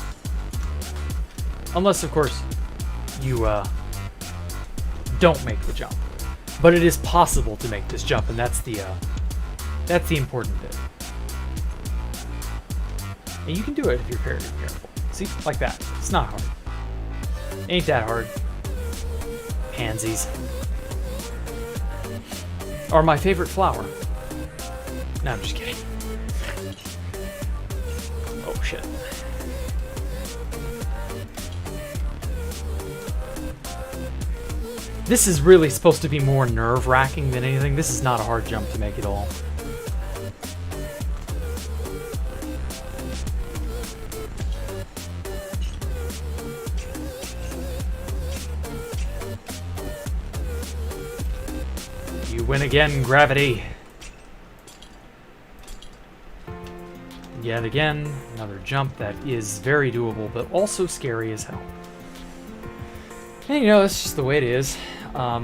Unless, of course, you don't make the jump. But it is possible to make this jump, and that's the important bit. And you can do it if you're very careful. See? Like that. It's not hard. Ain't that hard. Pansies. Or my favorite flower. No, I'm just kidding. Oh, shit. This is really supposed to be more nerve-wracking than anything. This is not a hard jump to make at all. win again, gravity. Yet again, another jump that is very doable, but also scary as hell. And you know, that's just the way it is. I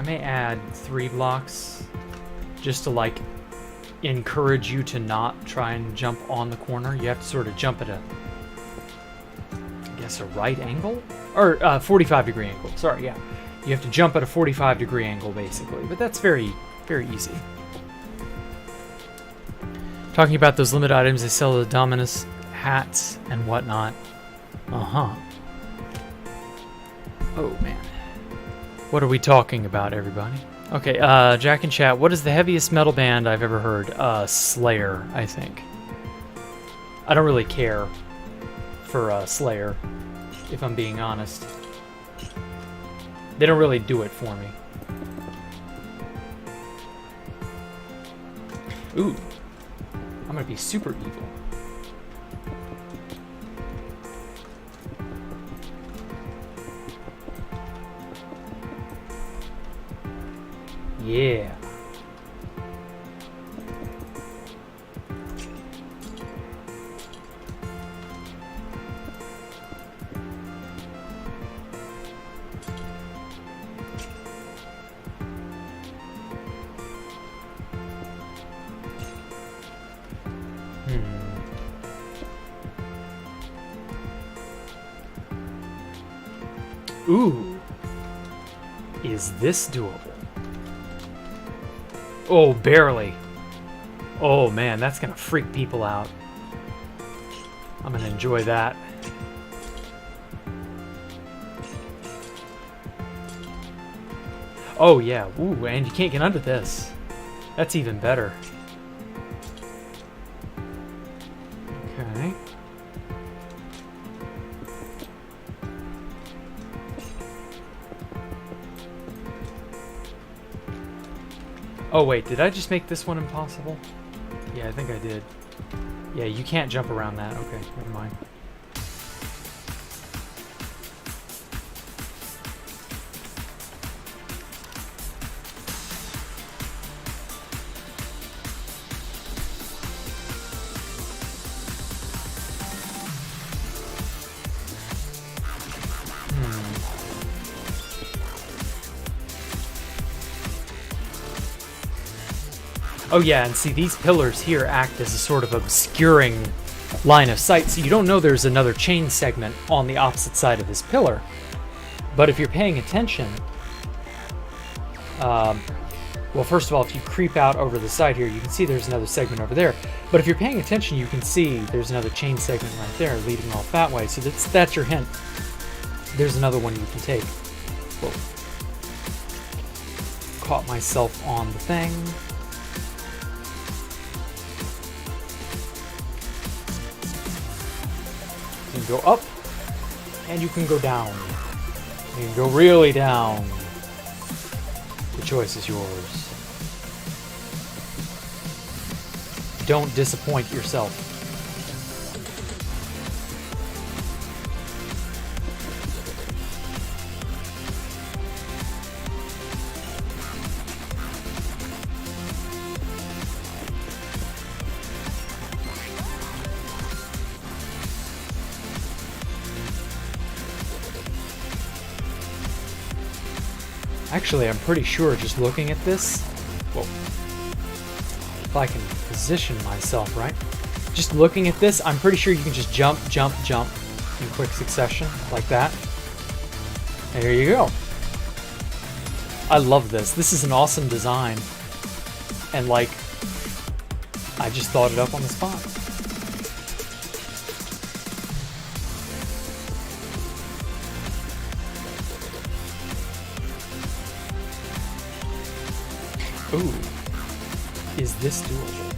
may add 3 blocks just to like encourage you to not try and jump on the corner. You have to sort of jump at a, I guess, a right angle? Or 45-degree angle. Sorry, yeah. You have to jump at a 45-degree angle, basically. But that's very, very easy. Talking about those limit items, they sell the Dominus hats and whatnot. Uh-huh. Oh, man. What are we talking about, everybody? Okay, Jack in chat, what is the heaviest metal band I've ever heard? Slayer, I think. I don't really care for Slayer, if I'm being honest. They don't really do it for me. Ooh. I'm gonna be super evil. Yeah. Ooh. Is this doable? Oh, barely. Oh man, that's gonna freak people out. I'm gonna enjoy that. Oh yeah, ooh, and you can't get under this. That's even better. Okay. Oh wait, did I just make this one impossible? Yeah, I think I did. Yeah, you can't jump around that. Okay, never mind. Oh yeah, and see, these pillars here act as a sort of obscuring line of sight, so you don't know there's another chain segment on the opposite side of this pillar. But if you're paying attention, well, first of all, if you creep out over the side here, you can see there's another segment over there. But if you're paying attention, you can see there's another chain segment right there leading off that way. So that's your hint. There's another one you can take. Whoa. Caught myself on the thing. You can go up, and you can go down. You can go really down. The choice is yours. Don't disappoint yourself. Actually, I'm pretty sure just looking at this, whoa, if I can position myself right, just looking at this, I'm pretty sure you can just jump, jump, jump in quick succession like that. And there you go. I love this. This is an awesome design. And like, I just thought it up on the spot. Ooh, is this doable?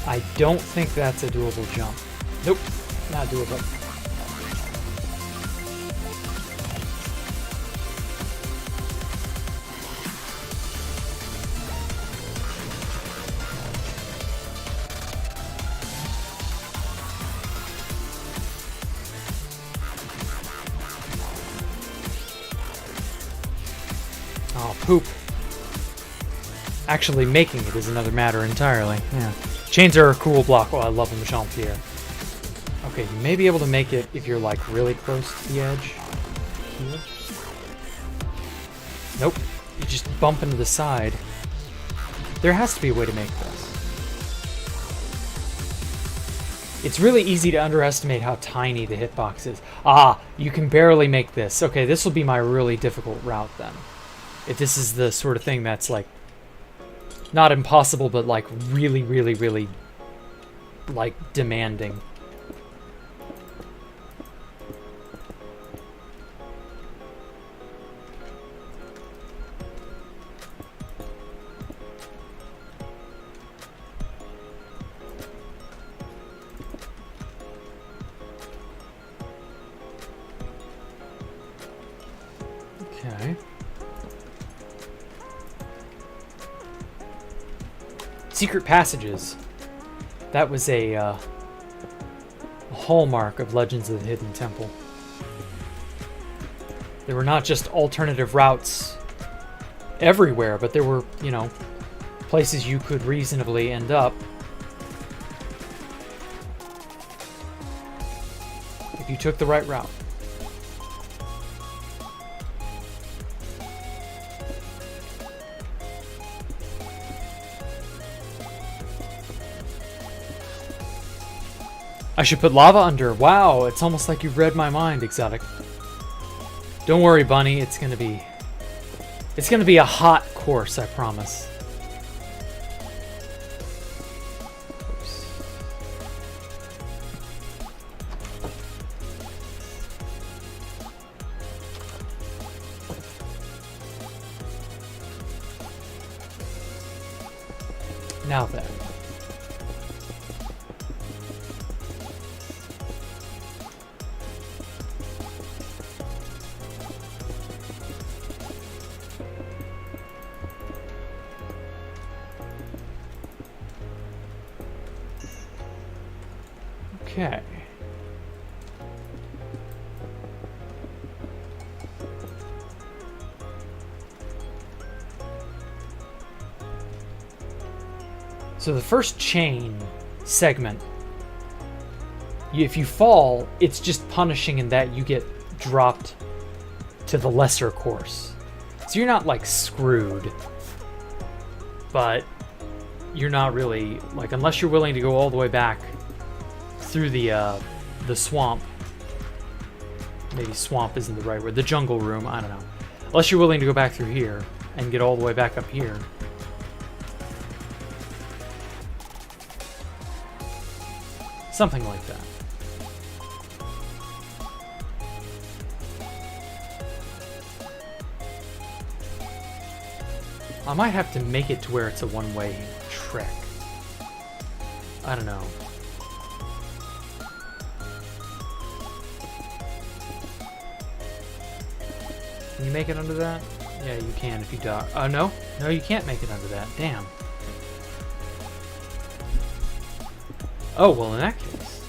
I don't think that's a doable jump. Nope, not doable. Oh, poop. Actually making it is another matter entirely. Yeah. Chains are a cool block. Oh, I love them, Jean-Pierre. Okay, you may be able to make it if you're, like, really close to the edge. Here. Nope. You just bump into the side. There has to be a way to make this. It's really easy to underestimate how tiny the hitbox is. Ah, you can barely make this. Okay, this will be my really difficult route then. If this is the sort of thing that's like, not impossible, but like really, really, really, like demanding. Okay. Secret passages. That was a hallmark of Legends of the Hidden Temple. There were not just alternative routes everywhere, but there were, you know, places you could reasonably end up if you took the right route. I should put lava under. Wow, it's almost like you've read my mind, Exotic. Don't worry, Bunny. It's gonna be a hot course, I promise. Oops. Now then. Okay. So the first chain segment, if you fall, it's just punishing in that you get dropped to the lesser course. So you're not like screwed, but you're not really like, unless you're willing to go all the way back through the swamp. Maybe swamp isn't the right word. The jungle room, I don't know. Unless you're willing to go back through here and get all the way back up here. Something like that. I might have to make it to where it's a one-way trek. I don't know. Can you make it under that? Yeah, you can if you dock. Oh, no? No, you can't make it under that. Damn. Oh, well, in that case.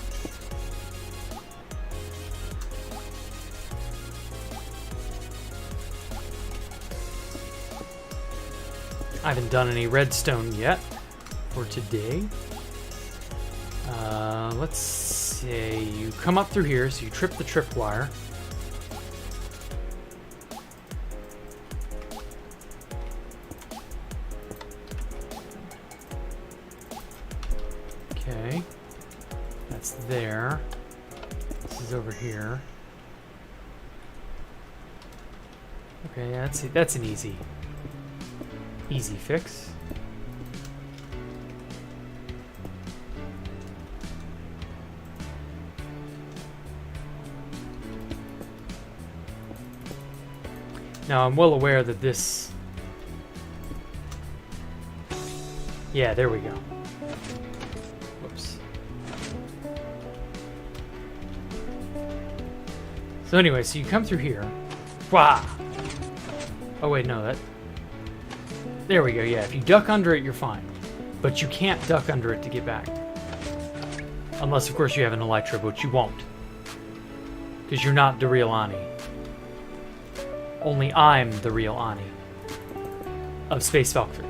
I haven't done any redstone yet for today. Let's say you come up through here, so you trip the tripwire. Okay, that's there. This is over here. Okay, that's an easy fix. Now I'm well aware that this. Yeah, there we go. Whoops. So anyway, so you come through here. Wah! Oh wait, no, that. There we go, yeah, if you duck under it, you're fine. But you can't duck under it to get back. Unless, of course, you have an Elytra, but you won't. Because you're not the real Ani. Only I'm the real Ani. of Space Valkyrie.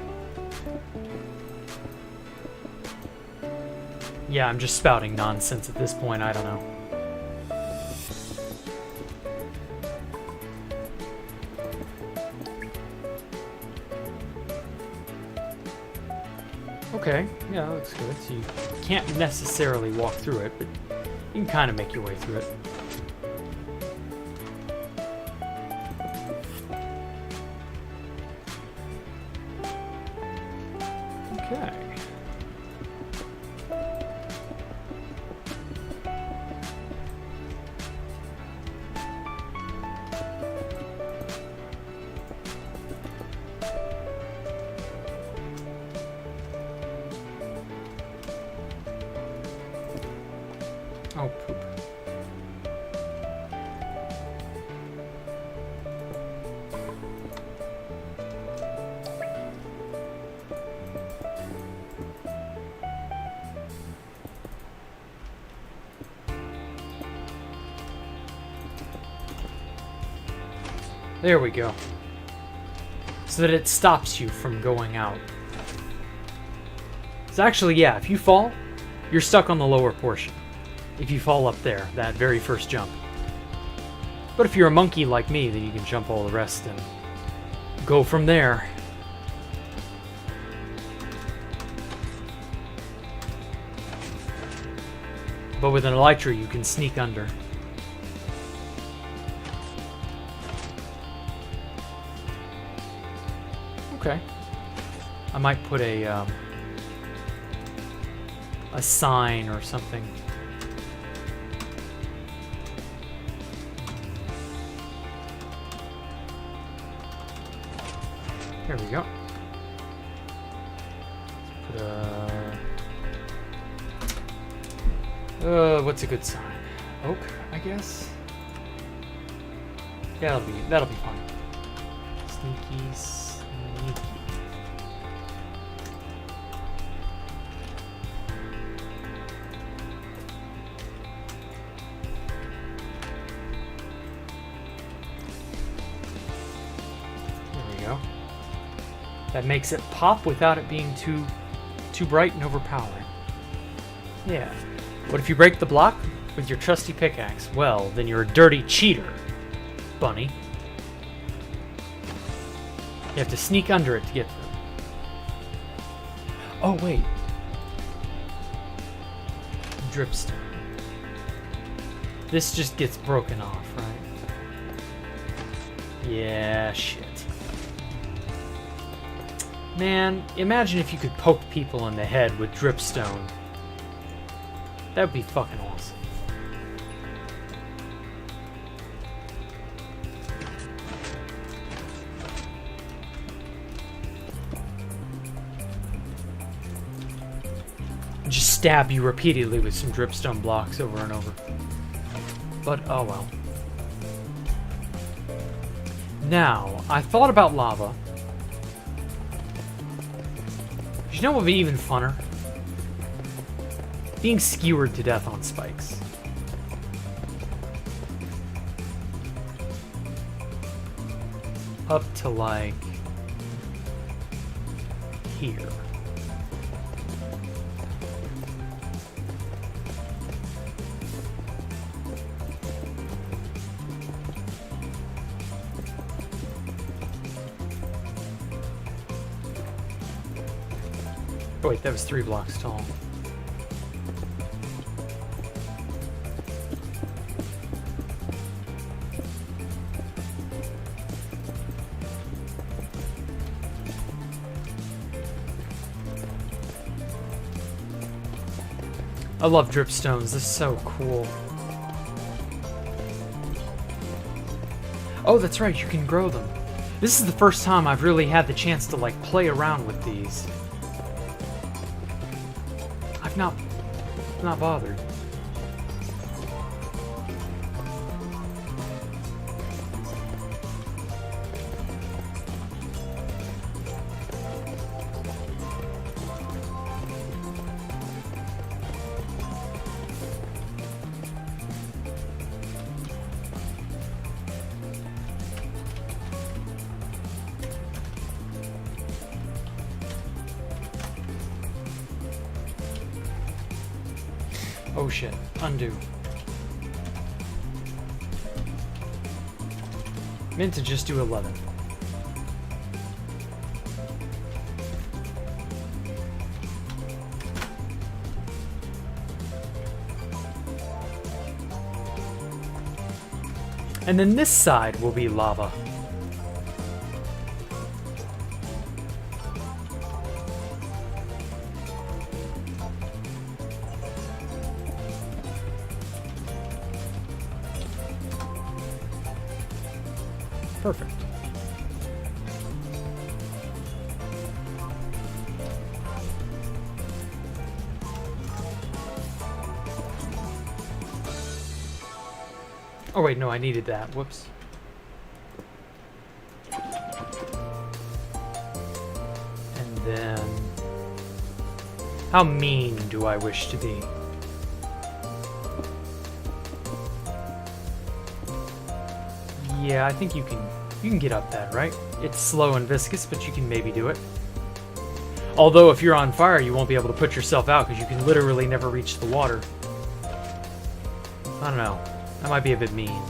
Yeah, I'm just spouting nonsense at this point, I don't know. Okay, yeah, that looks good. So you can't necessarily walk through it, but you can kind of make your way through it. Okay. Oh, poop. There we go. So that it stops you from going out. So actually, yeah, if you fall, you're stuck on the lower portion. If you fall up there, that very first jump. But if you're a monkey like me, then you can jump all the rest and go from there. But with an elytra, you can sneak under. Okay. I might put a sign or something. There we go. Put a... what's a good sign? Oak, I guess? Yeah, that'll be fun. Sneaky, sneaky. That makes it pop without it being too bright and overpowering. Yeah. What if you break the block with your trusty pickaxe? Well, then you're a dirty cheater, bunny. You have to sneak under it to get through. Oh, wait. Dripstone. This just gets broken off, right? Yeah, shit. Man, imagine if you could poke people in the head with dripstone. That would be fucking awesome. Just stab you repeatedly with some dripstone blocks over and over. But oh well. Now, I thought about lava. You know what would be even funner? Being skewered to death on spikes. Up to like here. Oh wait, that was 3 blocks tall. I love dripstones, this is so cool. Oh, that's right, you can grow them. This is the first time I've really had the chance to like play around with these. I've not bothered. Oh shit. Undo. Meant to just do 11. And then this side will be lava. Perfect. Oh wait, no, I needed that. Whoops. And then... how mean do I wish to be? Yeah, I think you can get up that, right? It's slow and viscous, but you can maybe do it. Although if you're on fire, you won't be able to put yourself out because you can literally never reach the water. I don't know. That might be a bit mean.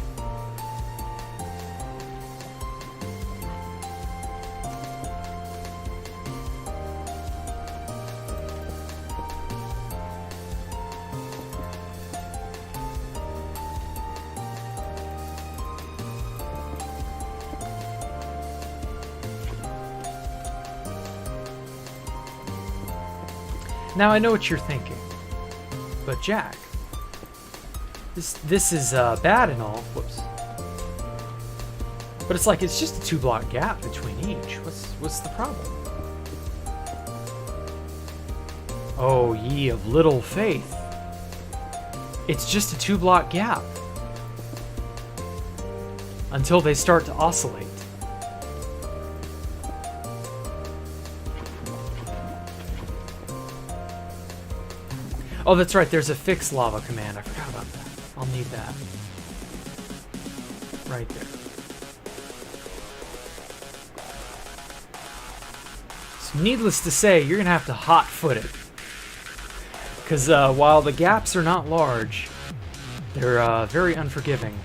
Now I know what you're thinking, but Jack, this is bad and all. Whoops. But it's like it's just a 2-block gap between each. What's the problem? Oh, ye of little faith! It's just a 2-block gap until they start to oscillate. Oh, that's right, there's a fix lava command. I forgot about that. I'll need that. Right there. So needless to say, you're going to have to hot-foot it. Because while the gaps are not large, they're very unforgiving.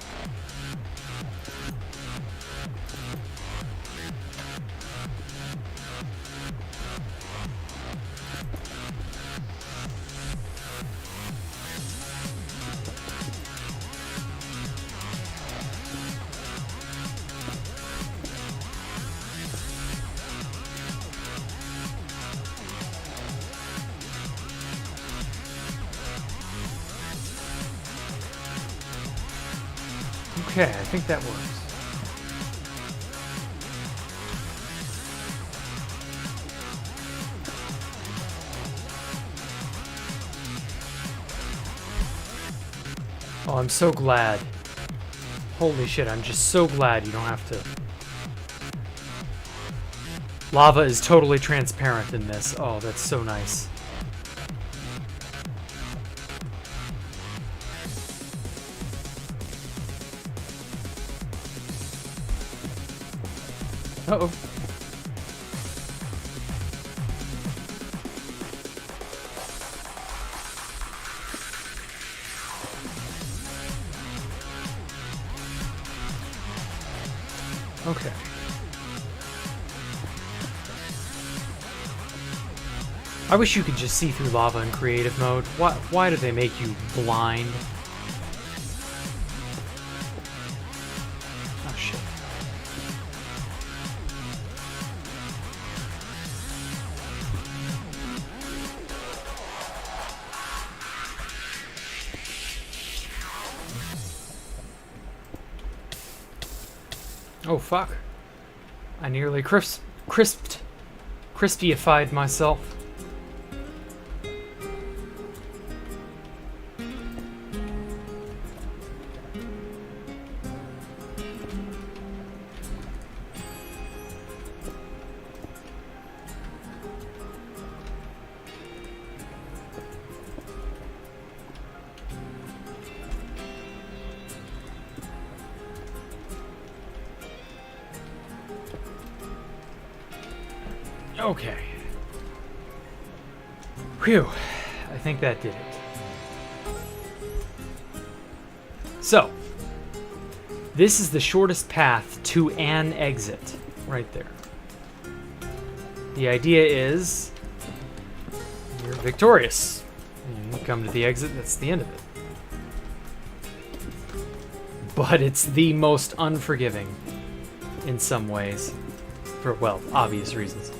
Okay, I think that works. Oh, I'm so glad. Holy shit, I'm just so glad you don't have to... Lava is totally transparent in this. Oh, that's so nice. Uh-oh. Okay. I wish you could just see through lava in creative mode. Why do they make you blind? Oh shit. Oh fuck. I nearly crispyified myself. Okay. Whew. I think that did it. So, this is the shortest path to an exit, right there. The idea is, you're victorious. And you come to the exit, that's the end of it. But it's the most unforgiving in some ways, for, well, obvious reasons.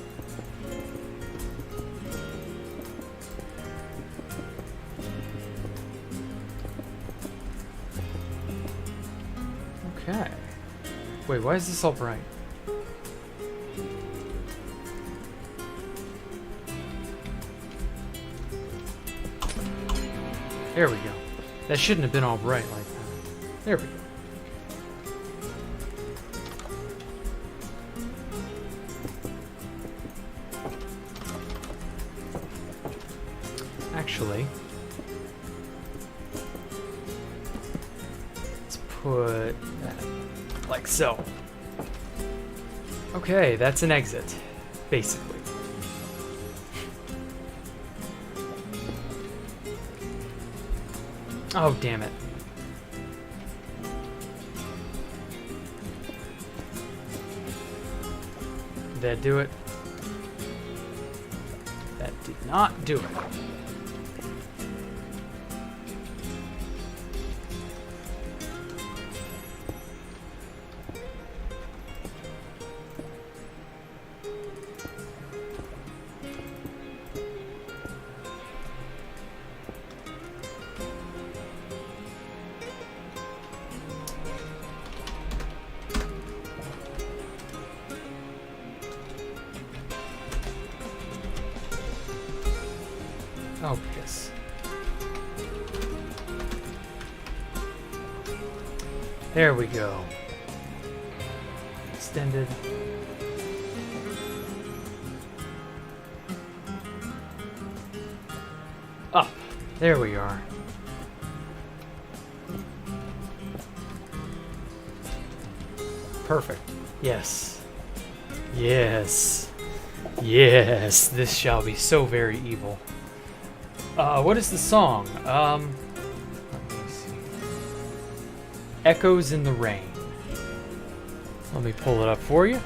Okay. Wait, why is this all bright? There we go. That shouldn't have been all bright like that. There we go. Actually, let's put that like so. Okay, that's an exit, basically. Oh, damn it. Did that do it? That did not do it. Oh, piss. There we go. Extended. Up. There we are. Perfect. Yes. Yes. Yes. This shall be so very evil. What is the song? Let me see. Echoes in the Rain. Let me pull it up for you.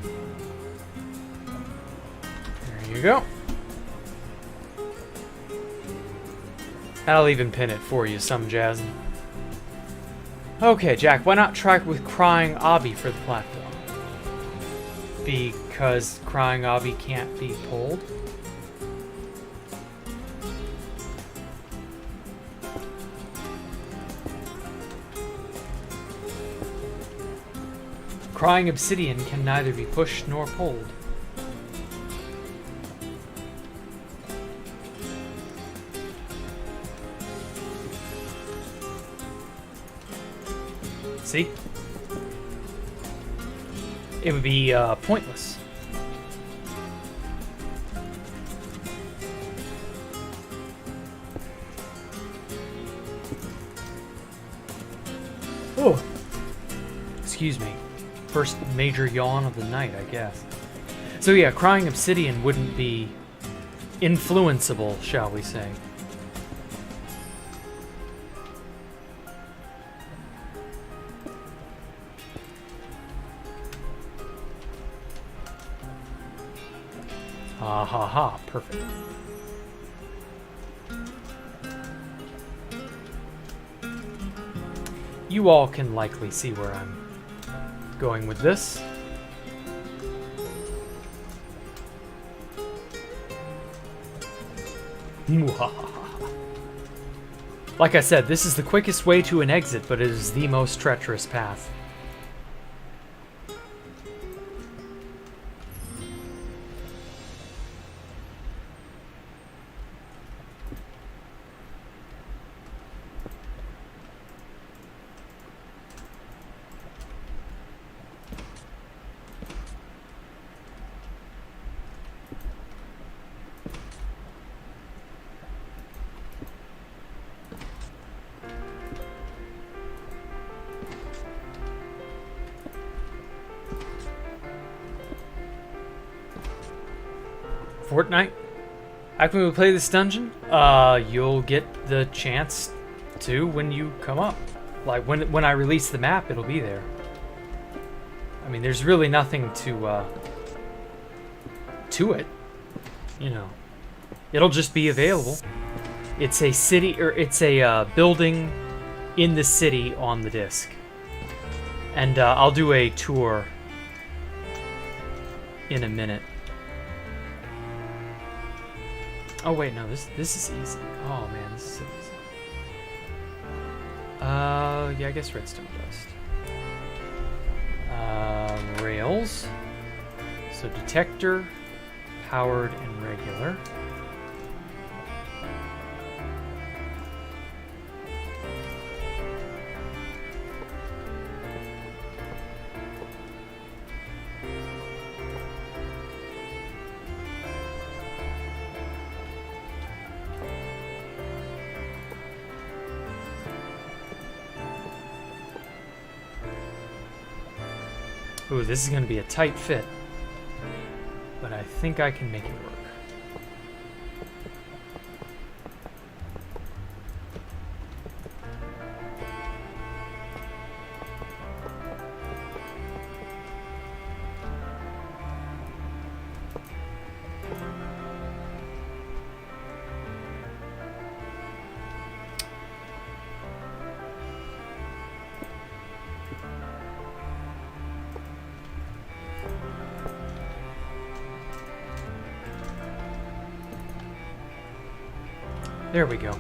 There you go. I'll even pin it for you, some jazz. Okay, Jack, why not try with Crying Obby for the platform? Because Crying Obby can't be pulled? Crying Obsidian can neither be pushed nor pulled. See? It would be pointless. Oh, excuse me. First major yawn of the night, I guess. So yeah, Crying Obsidian wouldn't be influenceable, shall we say. Ah ha ha, perfect. You all can likely see where I'm going with this. Like I said, this is the quickest way to an exit, but it is the most treacherous path. Fortnite? How can we play this dungeon? You'll get the chance to when you come up. Like, when I release the map, it'll be there. I mean, there's really nothing to it. You know. It'll just be available. It's a city, or it's a building in the city on the disc. And I'll do a tour in a minute. Oh wait, no, this is easy. Oh man, this is so easy. Yeah, I guess redstone dust. Rails. So detector, powered and regular. Ooh, this is going to be a tight fit, but I think I can make it work. There we go.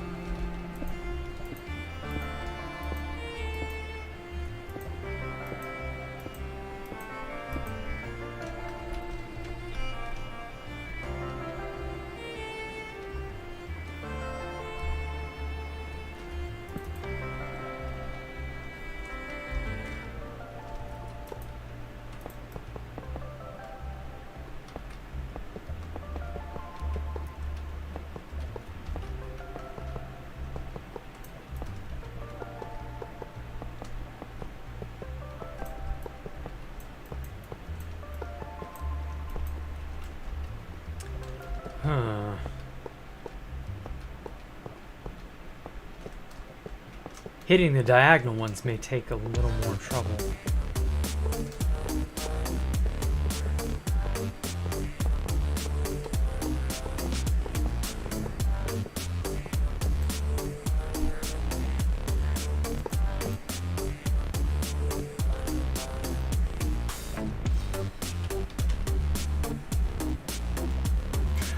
Hitting the diagonal ones may take a little more trouble.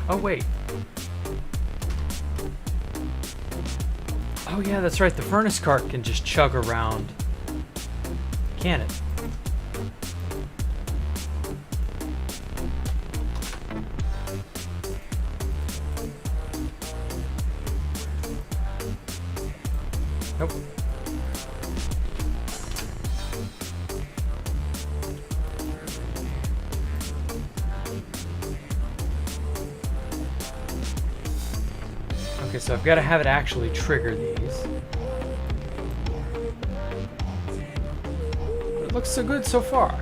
Oh, wait. Oh, yeah, that's right. The furnace cart can just chug around. Can it? Nope. Okay, so I've got to have it actually trigger these. But it looks so good so far.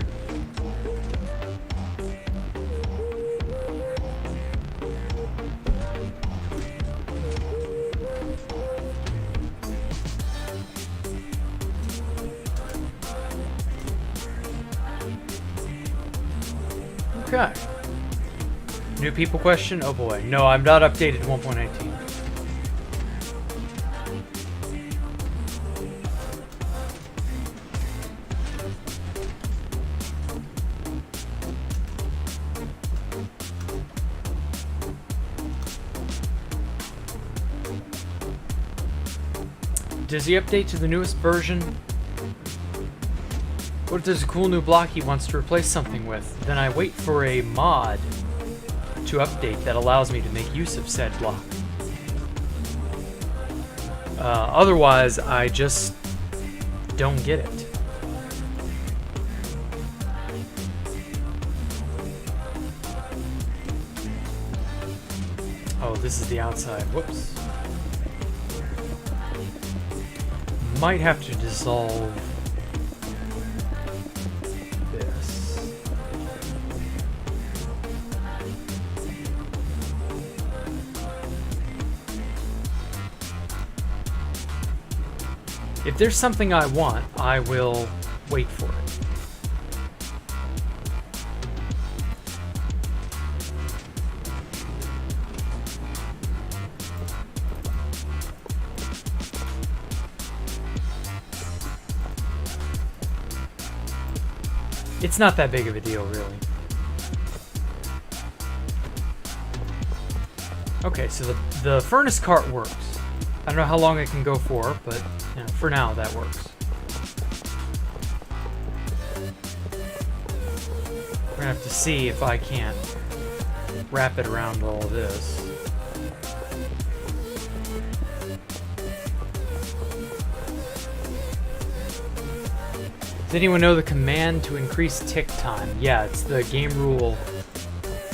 Okay. New people question? Oh boy. No, I'm not updated to 1.19. Does he update to the newest version? What if there's a cool new block he wants to replace something with? Then I wait for a mod to update that allows me to make use of said block. Otherwise, I just don't get it. Oh, this is the outside. Whoops. Might have to dissolve this. If there's something I want, I will wait for it. It's not that big of a deal, really. Okay, so the furnace cart works. I don't know how long it can go for, but you know, for now that works. We're gonna have to see if I can't wrap it around all this. Does anyone know the command to increase tick time? Yeah, it's the game rule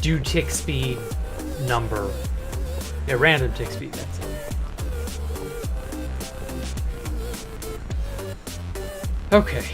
do tick speed number. Yeah, random tick speed, that's it. Okay.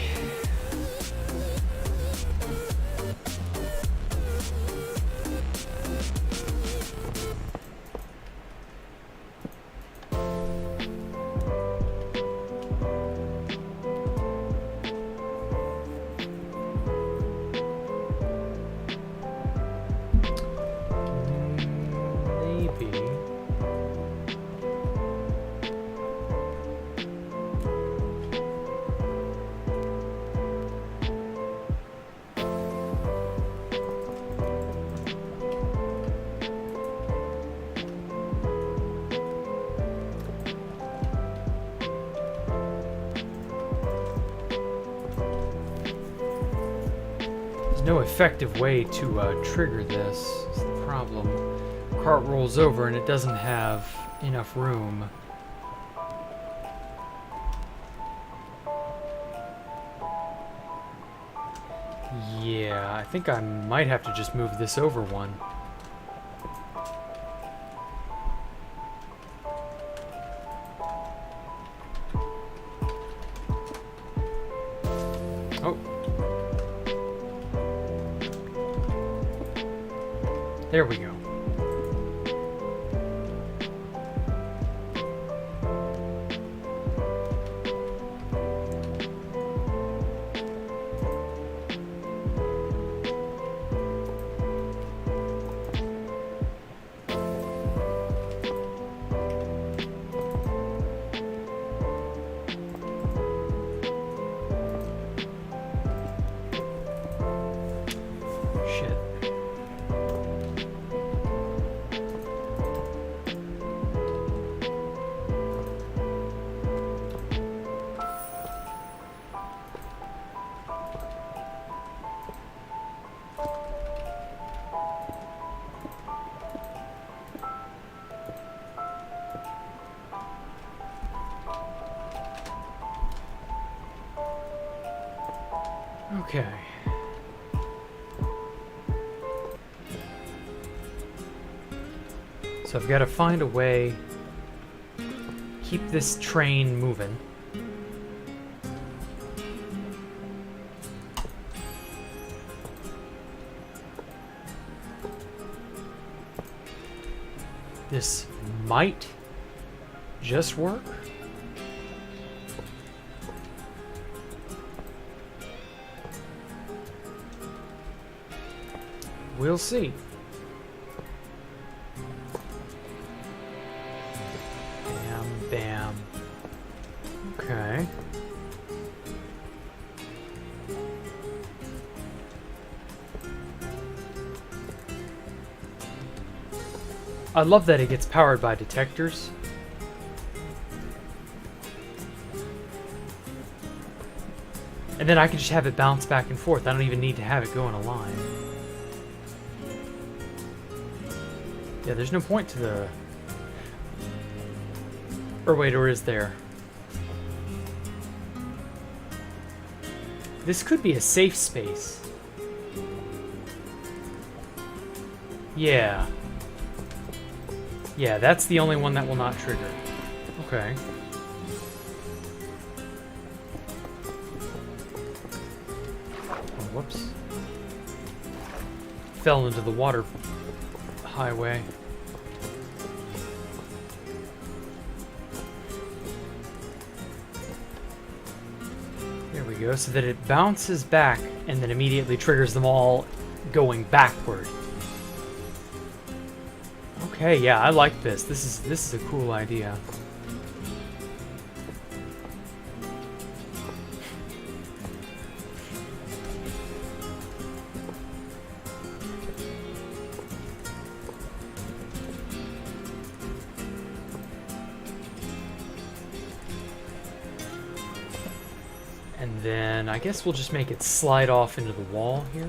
No effective way to trigger this is the problem. Cart rolls over and it doesn't have enough room. Yeah, I think I might have to just move this over one. Oh. There we go. Okay. So I've got to find a way keep this train moving. This might just work. We'll see. Bam, bam. Okay. I love that it gets powered by detectors. And then I can just have it bounce back and forth. I don't even need to have it go in a line. Yeah, there's no point to the... Or wait, or is there? This could be a safe space. Yeah. Yeah, that's the only one that will not trigger. Okay. Oh, whoops. Fell into the water highway. go, so that it bounces back and then immediately triggers them all going backward. Okay, yeah, I like this. This is a cool idea. And then I guess we'll just make it slide off into the wall here,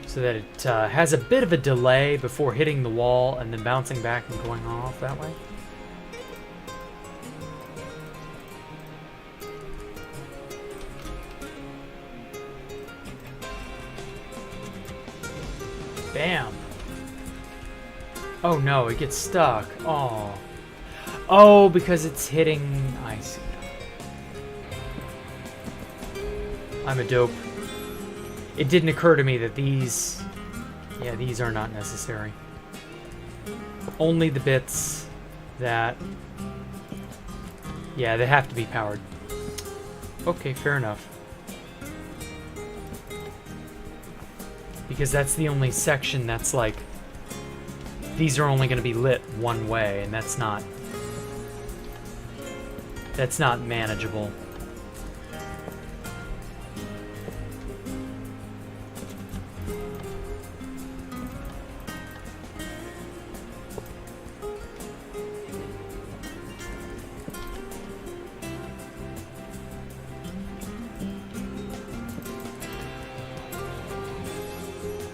so that it has a bit of a delay before hitting the wall and then bouncing back and going off that way. Bam! Oh no, it gets stuck. Oh. Oh, because it's hitting... I see. I'm a dope. It didn't occur to me that these... Yeah, these are not necessary. Only the bits that... Yeah, they have to be powered. Okay, fair enough. Because that's the only section that's like... These are only going to be lit one way, and that's not... That's not manageable.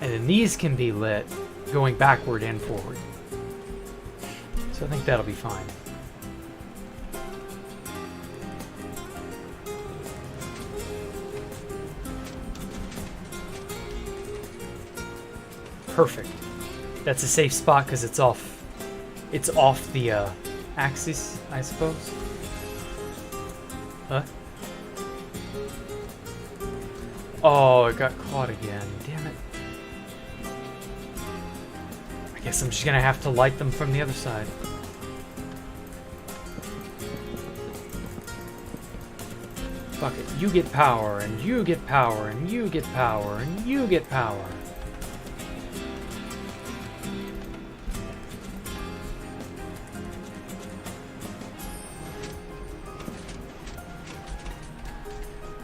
And then these can be lit going backward and forward. So I think that'll be fine. Perfect. That's a safe spot because it's off the axis, I suppose. Huh? Oh, it got caught again. Damn it. I guess I'm just gonna have to light them from the other side. Fuck it. You get power, and you get power, and you get power, and you get power.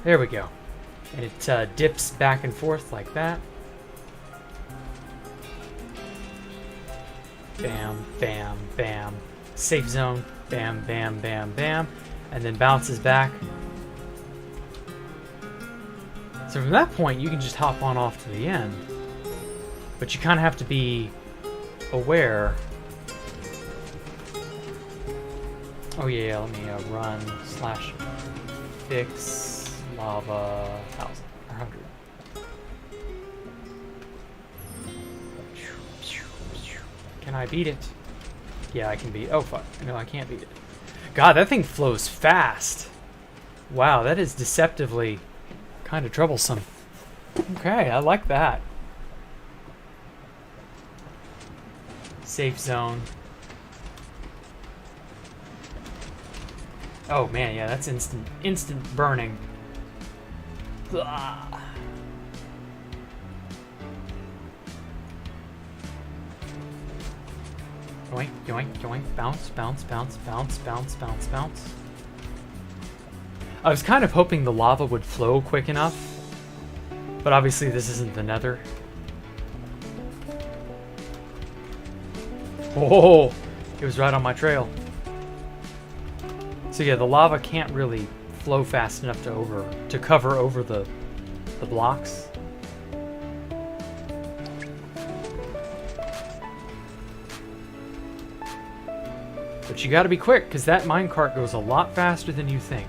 There we go. And it dips back and forth like that. Bam, bam, bam. Safe zone. Bam, bam, bam, bam. And then bounces back. So from that point, you can just hop on off to the end. But you kind of have to be aware. Oh yeah, let me run / fix lava 1,000 or 100. Can I beat it? Yeah, I can beat. Oh fuck! No, I can't beat it. God, that thing flows fast. Wow, that is deceptively kind of troublesome. Okay, I like that. Safe zone. Oh man, yeah, that's instant burning. Blah. Yoink, yoink, yoink, bounce, bounce, bounce, bounce, bounce, bounce, bounce. I was kind of hoping the lava would flow quick enough, but obviously this isn't the Nether. Oh, it was right on my trail. So yeah, the lava can't really flow fast enough to cover over the blocks. But you gotta be quick, because that minecart goes a lot faster than you think.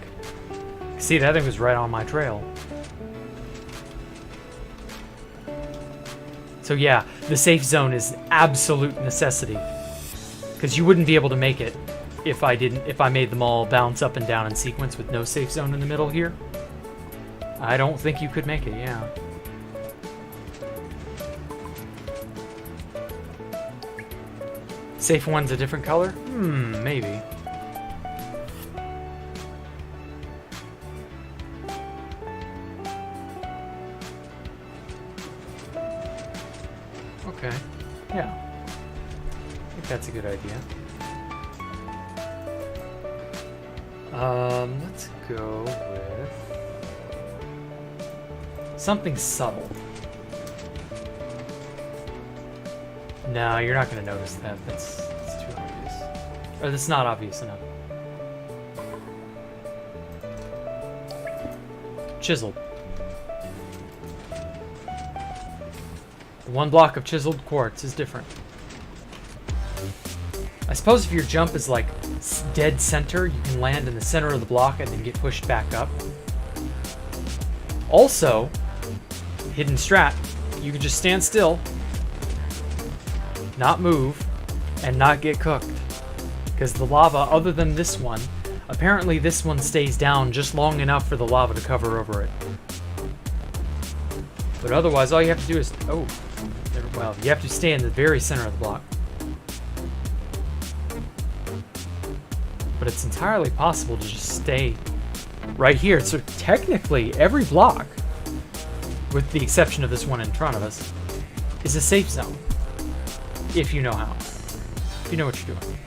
See, that thing was right on my trail. So yeah, the safe zone is an absolute necessity. Because you wouldn't be able to make it if I made them all bounce up and down in sequence with no safe zone in the middle here. I don't think you could make it, yeah. Safe one's a different color? Maybe. Okay. Yeah. I think that's a good idea. Let's go with something subtle. No, you're not going to notice that. That's too obvious. Or that's not obvious enough. Chiseled. One block of chiseled quartz is different. I suppose if your jump is like dead center, you can land in the center of the block and then get pushed back up. Also, hidden strat, you can just stand still, not move, and not get cooked. Because the lava, other than this one, apparently this one stays down just long enough for the lava to cover over it. But otherwise, all you have to do is... Oh, well, you have to stay in the very center of the block. But it's entirely possible to just stay right here. So technically, every block, with the exception of this one in front of us, is a safe zone. If you know how. If you know what you're doing.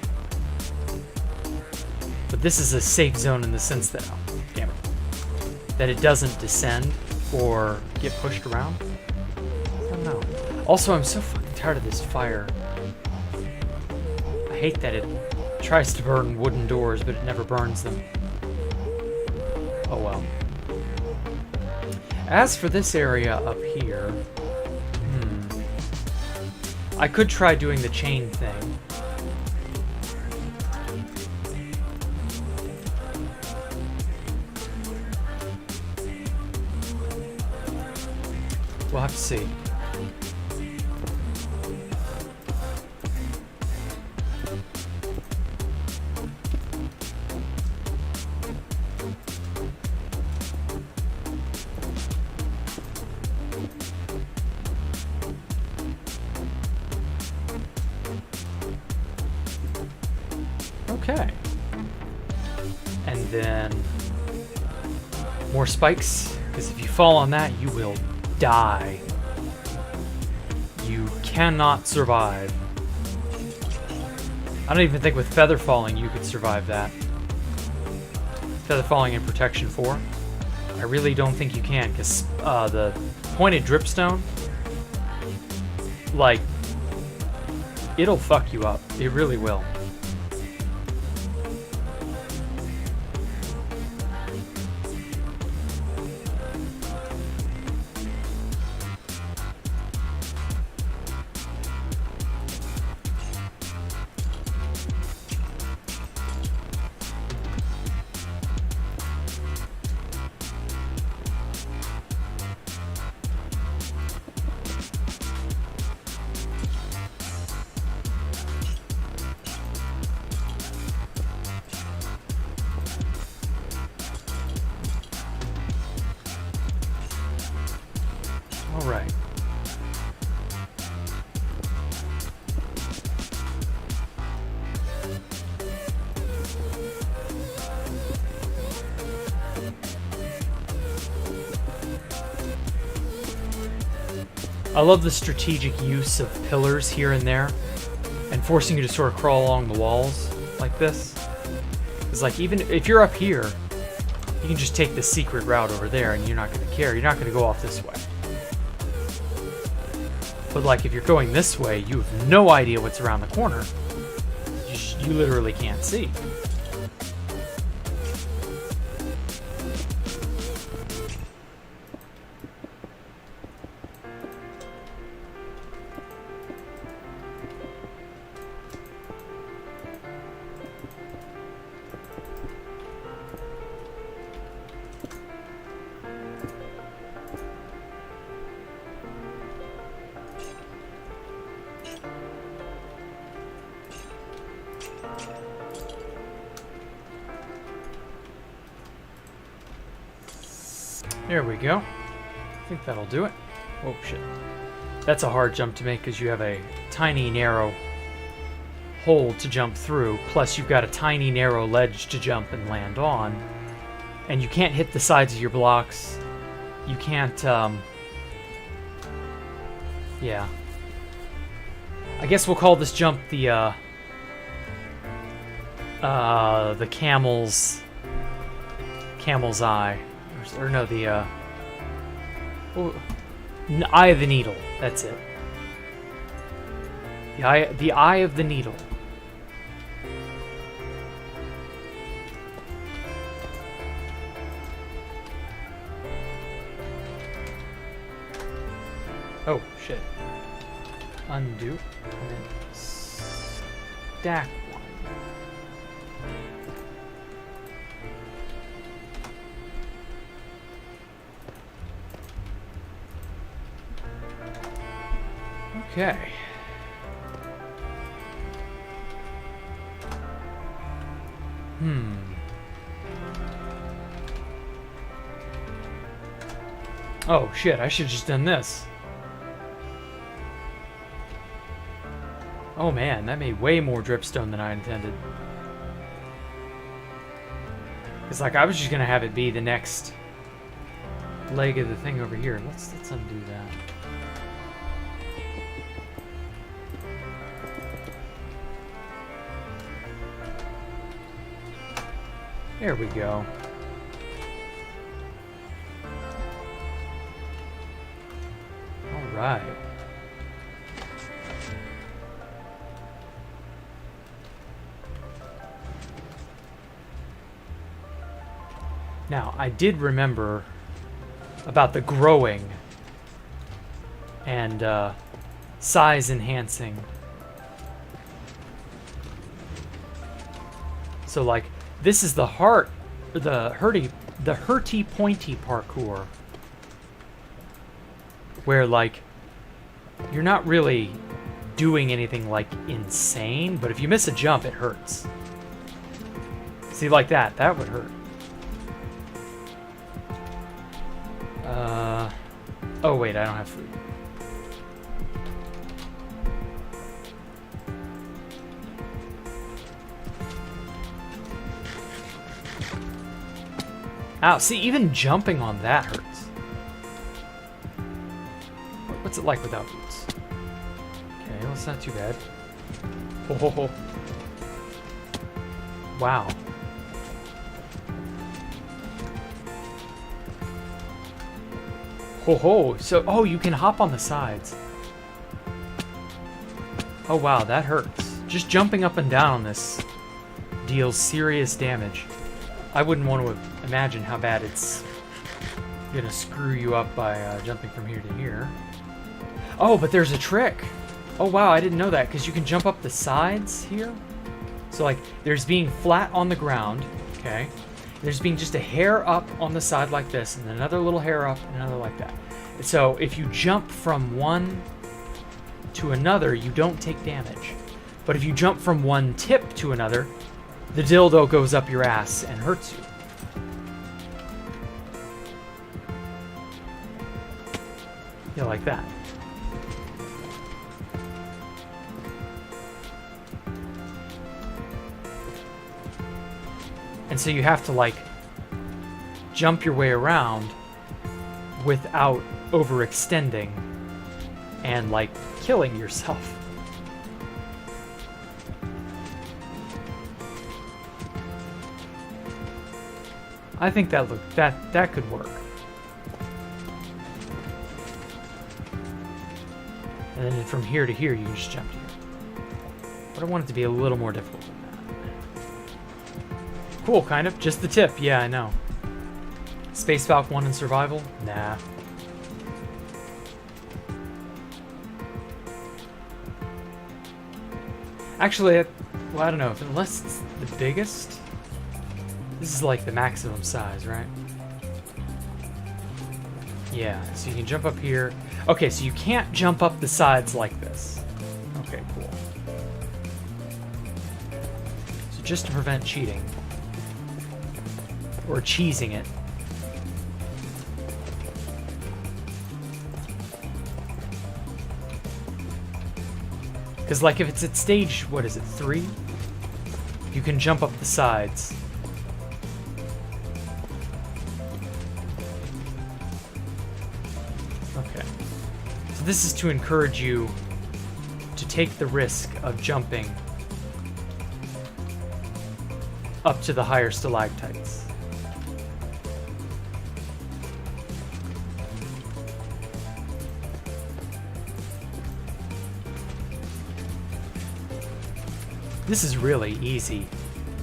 But this is a safe zone in the sense that, oh, damn it, that it doesn't descend or get pushed around. I don't know. Also, I'm so fucking tired of this fire. I hate that it tries to burn wooden doors, but it never burns them. Oh well. As for this area up here, I could try doing the chain thing. We'll have to see. Okay. And then more spikes, because if you fall on that, you will die. You cannot survive. I don't even think with feather falling you could survive that. Feather falling in protection 4. I really don't think you can, because the pointed dripstone, like, it'll fuck you up. It really will. Alright. I love the strategic use of pillars here and there and forcing you to sort of crawl along the walls like this. It's like, even if you're up here, you can just take the secret route over there and you're not going to care. You're not going to go off this way. But like, if you're going this way, you have no idea what's around the corner. You literally can't see. There we go. I think that'll do it. Oh, shit. That's a hard jump to make because you have a tiny, narrow hole to jump through, plus you've got a tiny, narrow ledge to jump and land on. And you can't hit the sides of your blocks. You can't, yeah. I guess we'll call this jump the camel's eye, or no, the eye of the needle. That's it. The eye of the needle. Oh shit. Undo and then stack one. Okay. Oh shit, I should have just done this. Oh man, that made way more dripstone than I intended. It's like I was just gonna have it be the next leg of the thing over here. Let's undo that. There we go. All right. Now, I did remember about the growing and size enhancing. So, like, this is the hurty pointy parkour, where like you're not really doing anything like insane, but if you miss a jump, it hurts. See, like that would hurt. Oh wait, I don't have food. Ow, see, even jumping on that hurts. What's it like without boots? Okay, well, it's not too bad. Ho ho ho. Wow. Ho ho, so, oh, you can hop on the sides. Oh wow, that hurts. Just jumping up and down on this deals serious damage. I wouldn't want to imagine how bad it's gonna screw you up by jumping from here to here. Oh, but there's a trick. Oh wow, I didn't know that, because you can jump up the sides here. So like, there's being flat on the ground, okay? There's being just a hair up on the side like this, and another little hair up, and another like that. So if you jump from one to another, you don't take damage. But if you jump from one tip to another, the dildo goes up your ass and hurts you. Yeah, like that. And so you have to, like, jump your way around without overextending and, like, killing yourself. I think that could work. And then from here to here, you can just jump to here. But I want it to be a little more difficult than that. Cool, kind of. Just the tip. Yeah, I know. Space Valk 1 in survival? Nah. Actually, well, I don't know. Unless it's the biggest... This is like the maximum size, right? Yeah, so you can jump up here. Okay, so you can't jump up the sides like this. Okay, cool. So just to prevent cheating. Or cheesing it. Because, like, if it's at stage, what is it, 3? You can jump up the sides. Okay. So this is to encourage you to take the risk of jumping up to the higher stalactites. This is really easy,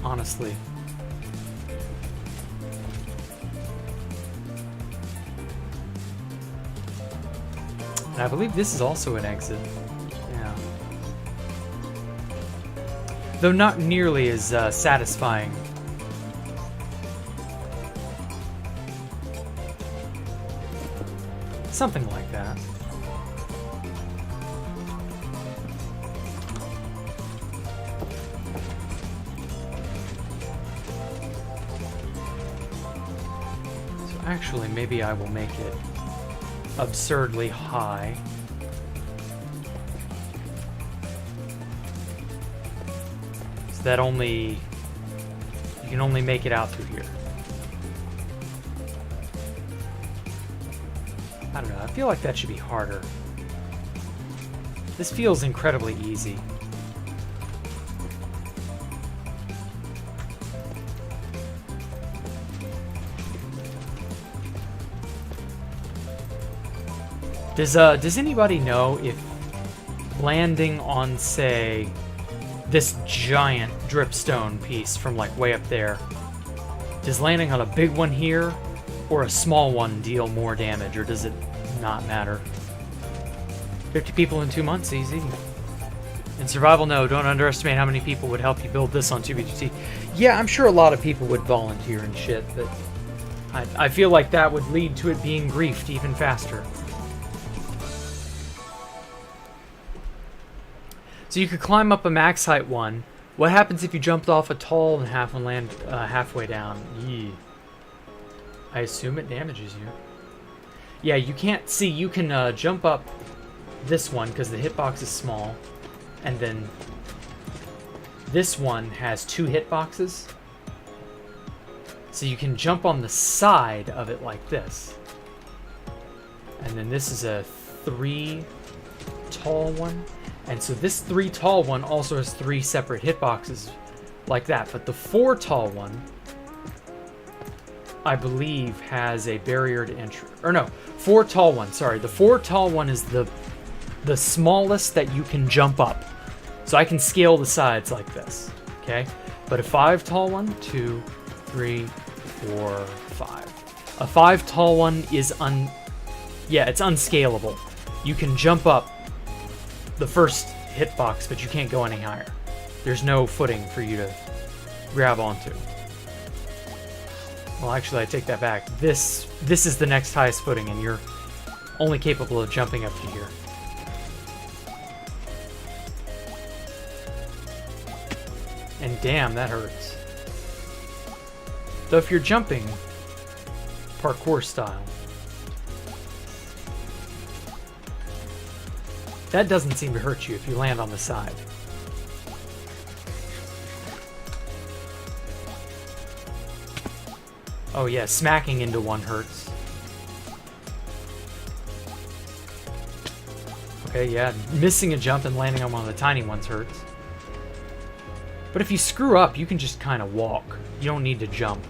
honestly. And I believe this is also an exit. Yeah. Though not nearly as satisfying. Something like that. Actually, maybe I will make it absurdly high. So that you can only make it out through here. I don't know, I feel like that should be harder. This feels incredibly easy. Does anybody know if landing on, say, this giant dripstone piece from like way up there, does landing on a big one here or a small one deal more damage, or does it not matter? 50 people in 2 months, easy. In survival, no, don't underestimate how many people would help you build this on 2BGT. Yeah, I'm sure a lot of people would volunteer and shit, but I feel like that would lead to it being griefed even faster. So you could climb up a max height one. What happens if you jumped off a tall and half and land halfway down? Yee. I assume it damages you. Yeah, you can't see. You can jump up this one because the hitbox is small, and then this one has 2 hitboxes. So you can jump on the side of it like this, and then this is a 3 tall one. And so this 3 tall one also has 3 separate hitboxes like that. But the 4 tall one, I believe, has a barrier to entry. Or no, 4 tall one, sorry. The 4 tall one is the smallest that you can jump up. So I can scale the sides like this, okay? But a 5 tall one, 2, 3, 4, 5. A 5 tall one is it's unscalable. You can jump up the first hitbox, but you can't go any higher. There's no footing for you to grab onto. Well, actually, I take that back. This is the next highest footing, and you're only capable of jumping up to here. And damn, that hurts. Though if you're jumping parkour style, that doesn't seem to hurt you if you land on the side. Oh yeah, smacking into one hurts. Okay, yeah, missing a jump and landing on one of the tiny ones hurts. But if you screw up, you can just kind of walk. You don't need to jump.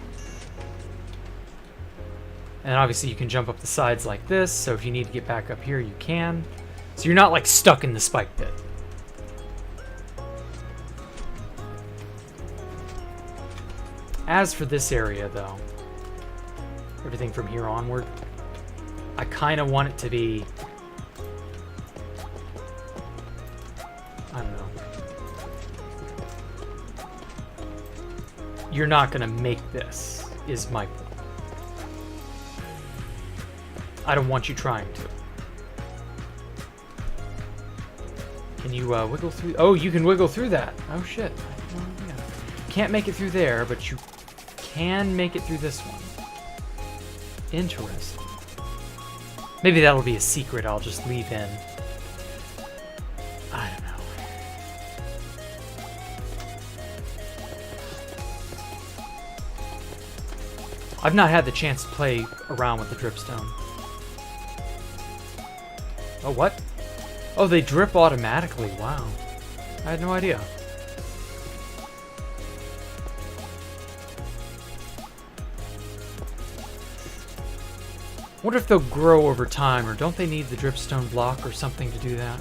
And obviously you can jump up the sides like this, so if you need to get back up here, you can. So you're not like stuck in the spike pit. As for this area though, everything from here onward, I kind of want it to be, I don't know. You're not gonna make this, is my point. I don't want you trying to. Can you wiggle through? Oh, you can wiggle through that. Oh shit. Yeah. Can't make it through there, but you can make it through this one. Interesting. Maybe that'll be a secret I'll just leave in. I don't know. I've not had the chance to play around with the dripstone. Oh, what? Oh, they drip automatically. Wow. I had no idea. Wonder if they'll grow over time, or don't they need the dripstone block or something to do that?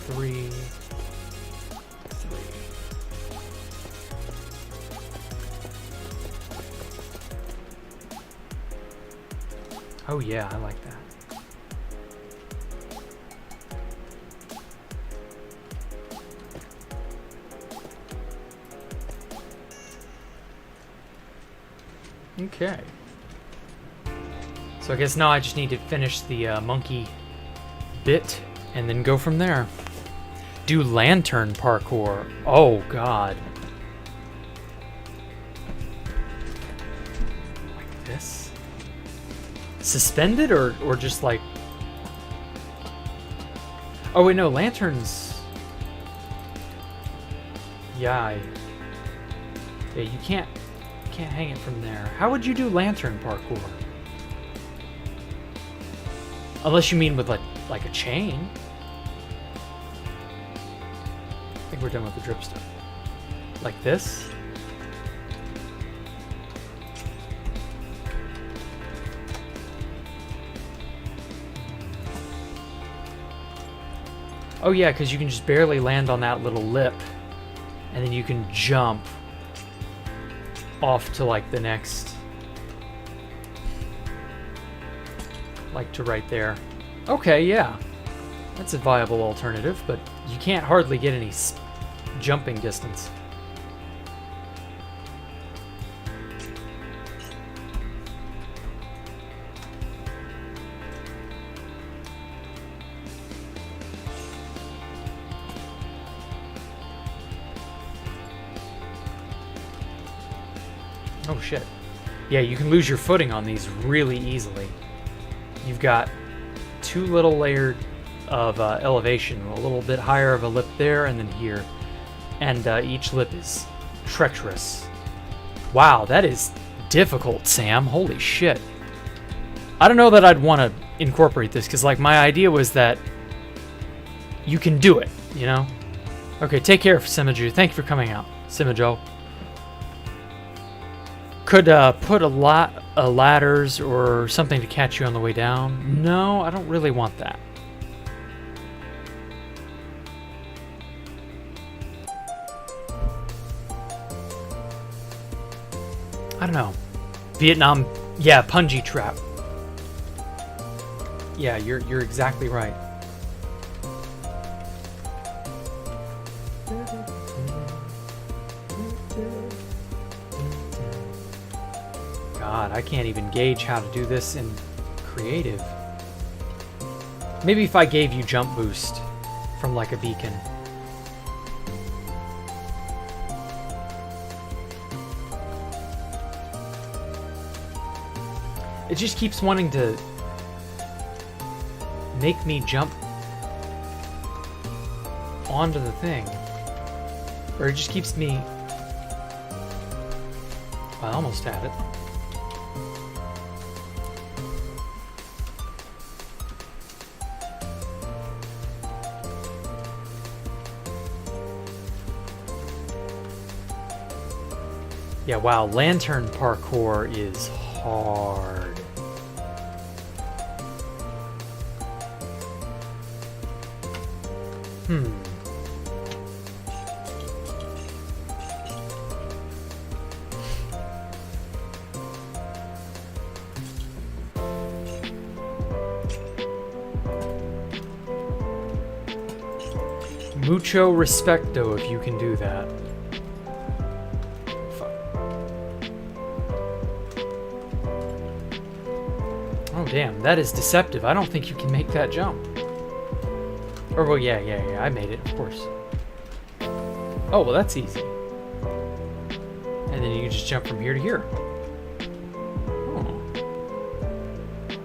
Three. Oh yeah, I like that. Okay. So I guess now I just need to finish the monkey bit and then go from there. Do lantern parkour. Oh god. Like this? Suspended or just like... Oh wait, no, lanterns... Yeah, yeah, you can't hang it from there. How would you do lantern parkour? Unless you mean with like a chain. I think we're done with the dripstone. Like this? Oh yeah, because you can just barely land on that little lip, and then you can jump off to like the next, like to right there. Okay, yeah, that's a viable alternative, but you can't hardly get any jumping distance. Oh shit. Yeah, you can lose your footing on these really easily. You've got two little layers of elevation, a little bit higher of a lip there and then here. And each lip is treacherous. Wow, that is difficult, Sam. Holy shit. I don't know that I'd want to incorporate this, because like my idea was that you can do it, you know? Okay, take care, Simijo. Thank you for coming out, Simijo. Could put a lot of ladders or something to catch you on the way down. No, I don't really want that. I don't know. Vietnam, yeah, punji trap. Yeah, you're exactly right. God, I can't even gauge how to do this in creative. Maybe if I gave you jump boost from like a beacon. It just keeps wanting to make me jump onto the thing. Or it just keeps me... I almost had it. Yeah, wow, lantern parkour is hard. Mucho respecto if you can do that. Oh damn, that is deceptive. I don't think you can make that jump. Or well, yeah, I made it, of course. Oh, well that's easy. And then you can just jump from here to here. Oh.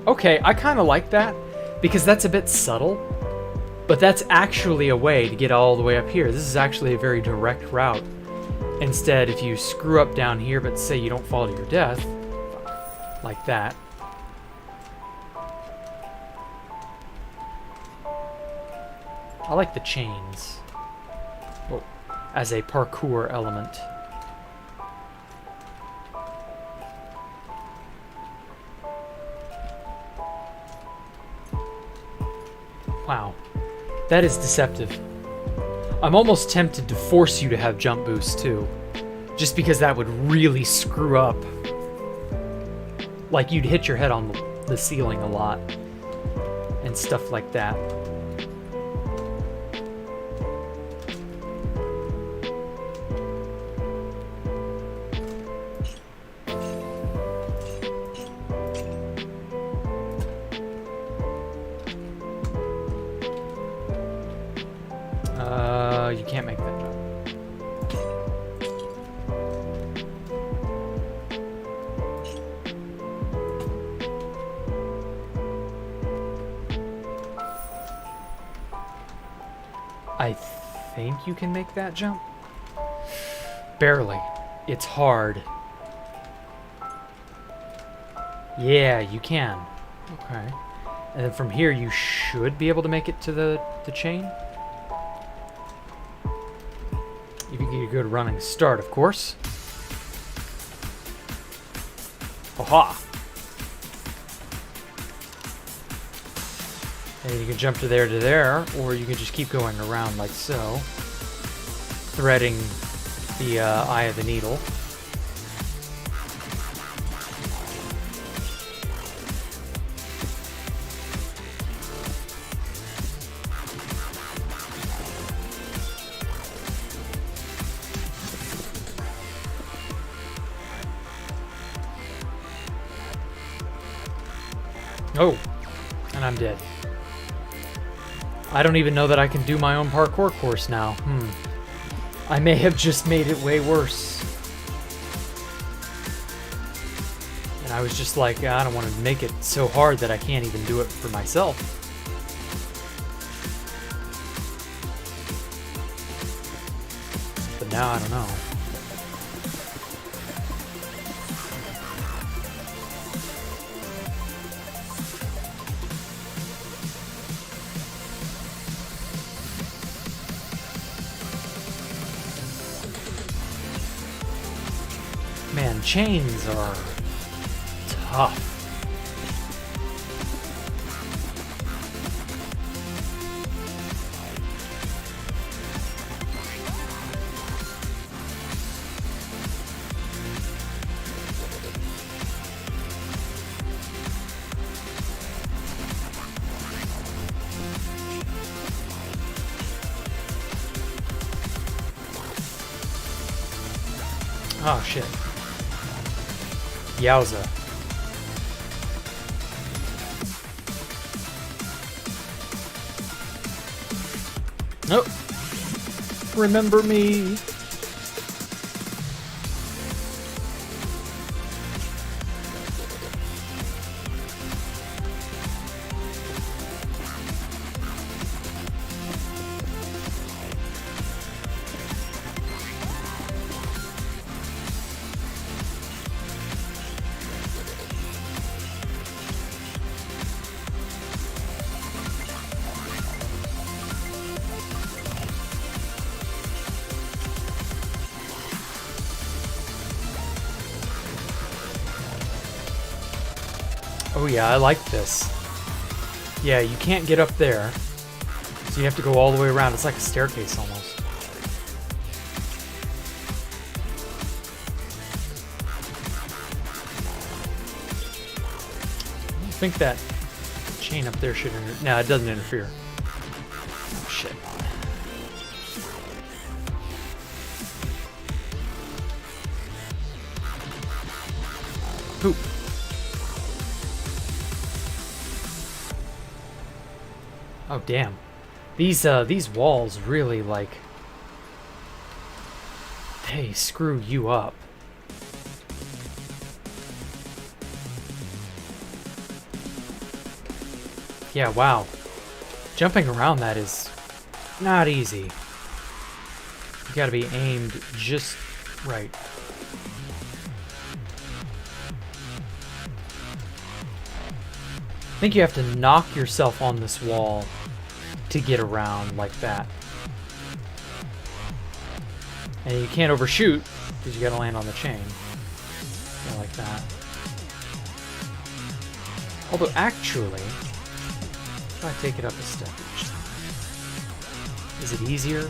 Okay, I kind of like that, because that's a bit subtle. But that's actually a way to get all the way up here. This is actually a very direct route. Instead, if you screw up down here, but say you don't fall to your death, like that. I like the chains. Well, as a parkour element. Wow. That is deceptive. I'm almost tempted to force you to have jump boost too. Just because that would really screw up. Like you'd hit your head on the ceiling a lot. And stuff like that. You can't make that jump. I think you can make that jump. Barely. It's hard. Yeah, you can. Okay. And then from here you should be able to make it to the chain. If you get a good running start, of course. Aha! And you can jump to there, or you can just keep going around like so. Threading the eye of the needle. Oh, and I'm dead. I don't even know that I can do my own parkour course now. I may have just made it way worse. And I was just like, I don't want to make it so hard that I can't even do it for myself. But now I don't know. Man, chains are tough. Oh shit. Yowza. Nope. Remember me. Oh yeah, I like this. Yeah, you can't get up there, so you have to go all the way around. It's like a staircase almost. I think that chain up there should interfere. No, it doesn't interfere. Oh shit. Poop. Oh damn. These walls really like they screw you up. Yeah, wow. Jumping around that is not easy. You gotta be aimed just right. think you have to knock yourself on this wall to get around like that. And you can't overshoot because you gotta land on the chain. Yeah, like that. Although actually, if I take it up a step each time, is it easier?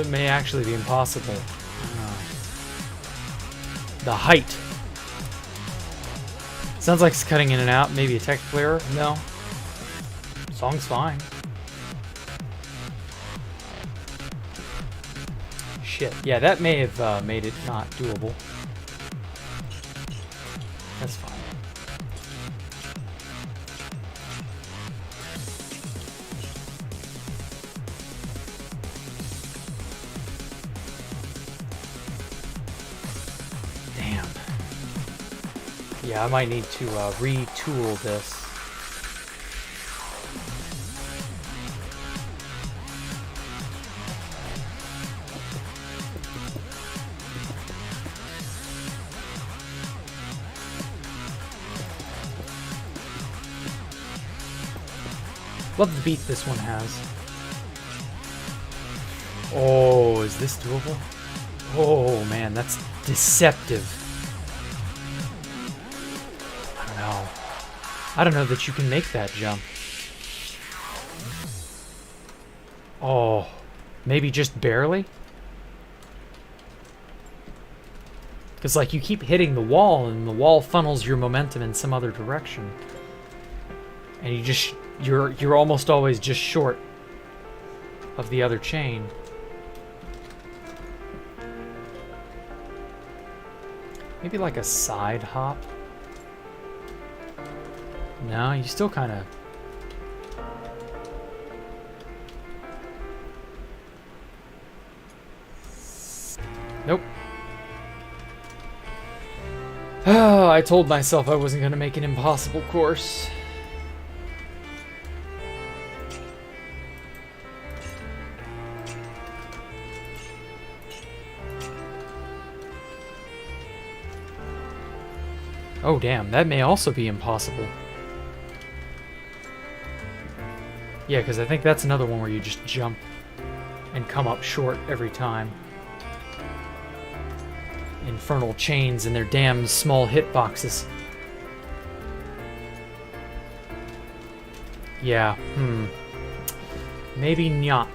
It may actually be impossible. The height. Sounds like it's cutting in and out. Maybe a technical error? No. Song's fine. Shit. Yeah, that may have made it not doable. That's fine. Damn. Yeah, I might need to retool this. Love the beat this one has. Oh, is this doable? Oh man, that's deceptive. I don't know. I don't know that you can make that jump. Oh, maybe just barely? Because like you keep hitting the wall and the wall funnels your momentum in some other direction. And you just you're almost always just short of the other chain. Maybe like a side hop. No, you still kind of. Nope. Oh, I told myself I wasn't going to make an impossible course. Oh damn, that may also be impossible. Yeah, because I think that's another one where you just jump and come up short every time. Infernal chains and their damn small hitboxes. Yeah, maybe not.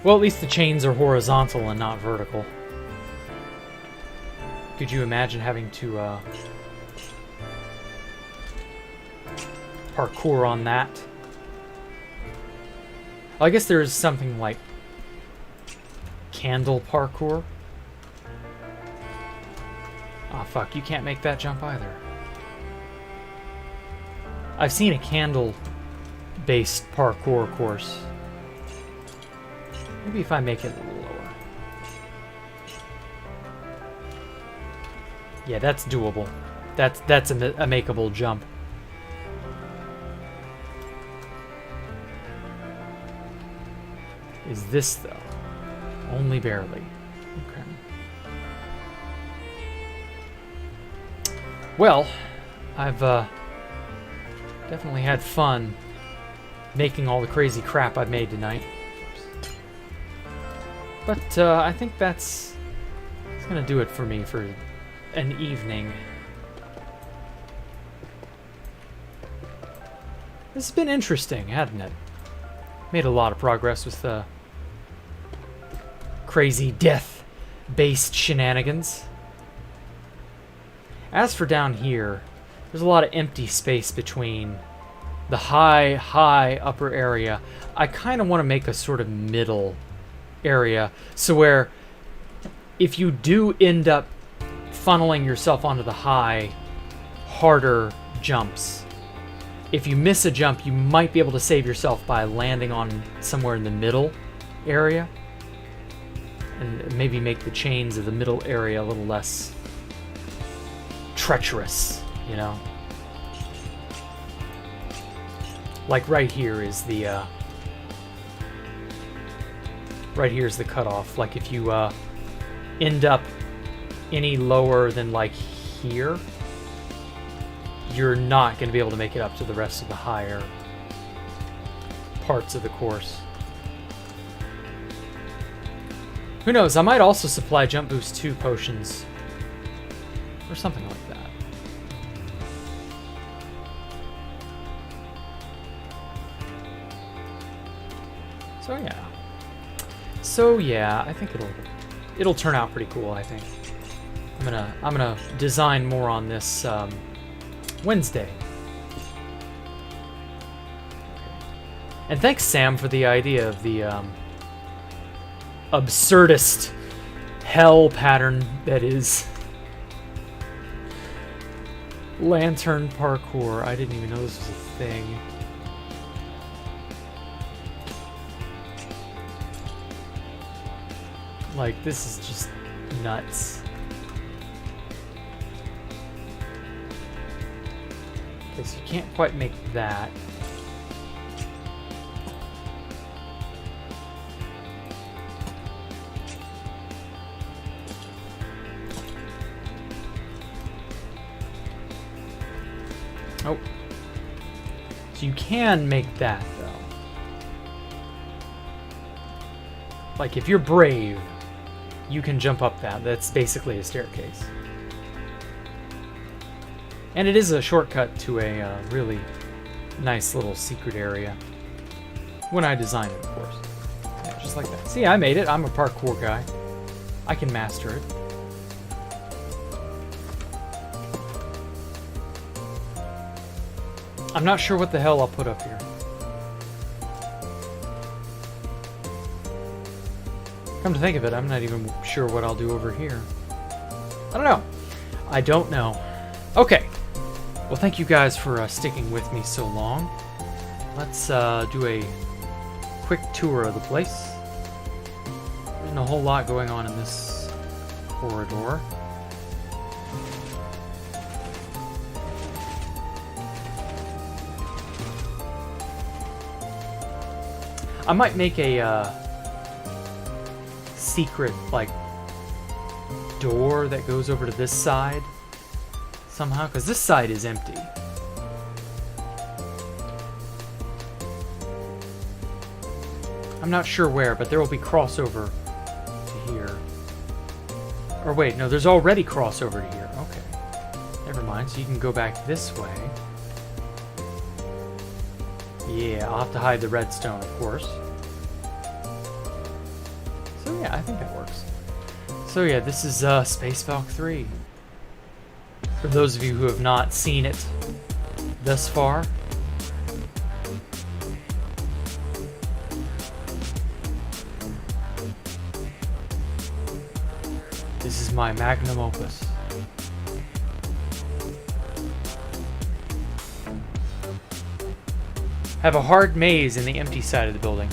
Well, at least the chains are horizontal and not vertical. Could you imagine having to parkour on that? Well, I guess there is something like candle parkour. Ah, fuck, you can't make that jump either. I've seen a candle-based parkour course. Maybe if I make it a little lower. Yeah, that's doable. That's a makeable jump. Is this though? Only barely. Okay. Well, I've definitely had fun making all the crazy crap I've made tonight. But I think that's gonna do it for me for an evening. This has been interesting, hasn't it? Made a lot of progress with the crazy death-based shenanigans. As for down here, there's a lot of empty space between the high upper area. I kind of want to make a sort of middle area, so where if you do end up funneling yourself onto the high, harder jumps, if you miss a jump, you might be able to save yourself by landing on somewhere in the middle area, and maybe make the chains of the middle area a little less treacherous, you know? Like right here is the right here's the cutoff. Like if you end up any lower than like here, you're not going to be able to make it up to the rest of the higher parts of the course. Who knows? I might also supply Jump Boost 2 potions or something like that. So yeah, I think it'll turn out pretty cool. I think I'm gonna design more on this Wednesday. And thanks, Sam, for the idea of the absurdist hell pattern that is lantern parkour. I didn't even know this was a thing. Like, this is just nuts. Okay, so you can't quite make that. Oh. So you can make that, though. Like, if you're brave, you can jump up that. That's basically a staircase. And it is a shortcut to a really nice little secret area. When I design it, of course. Yeah, just like that. See, I made it. I'm a parkour guy. I can master it. I'm not sure what the hell I'll put up here. Come to think of it, I'm not even sure what I'll do over here. I don't know. I don't know. Okay. Well, thank you guys for sticking with me so long. Let's do a quick tour of the place. There isn't a whole lot going on in this corridor. I might make a secret, like, door that goes over to this side somehow, because this side is empty. I'm not sure where, but there will be crossover to here. Or wait, no, there's already crossover to here. Okay. Never mind, so you can go back this way. Yeah, I'll have to hide the redstone, of course. So yeah, I think that works. So yeah, this is Space Valkyrie. For those of you who have not seen it thus far. This is my magnum opus. Have a hard maze in the empty side of the building.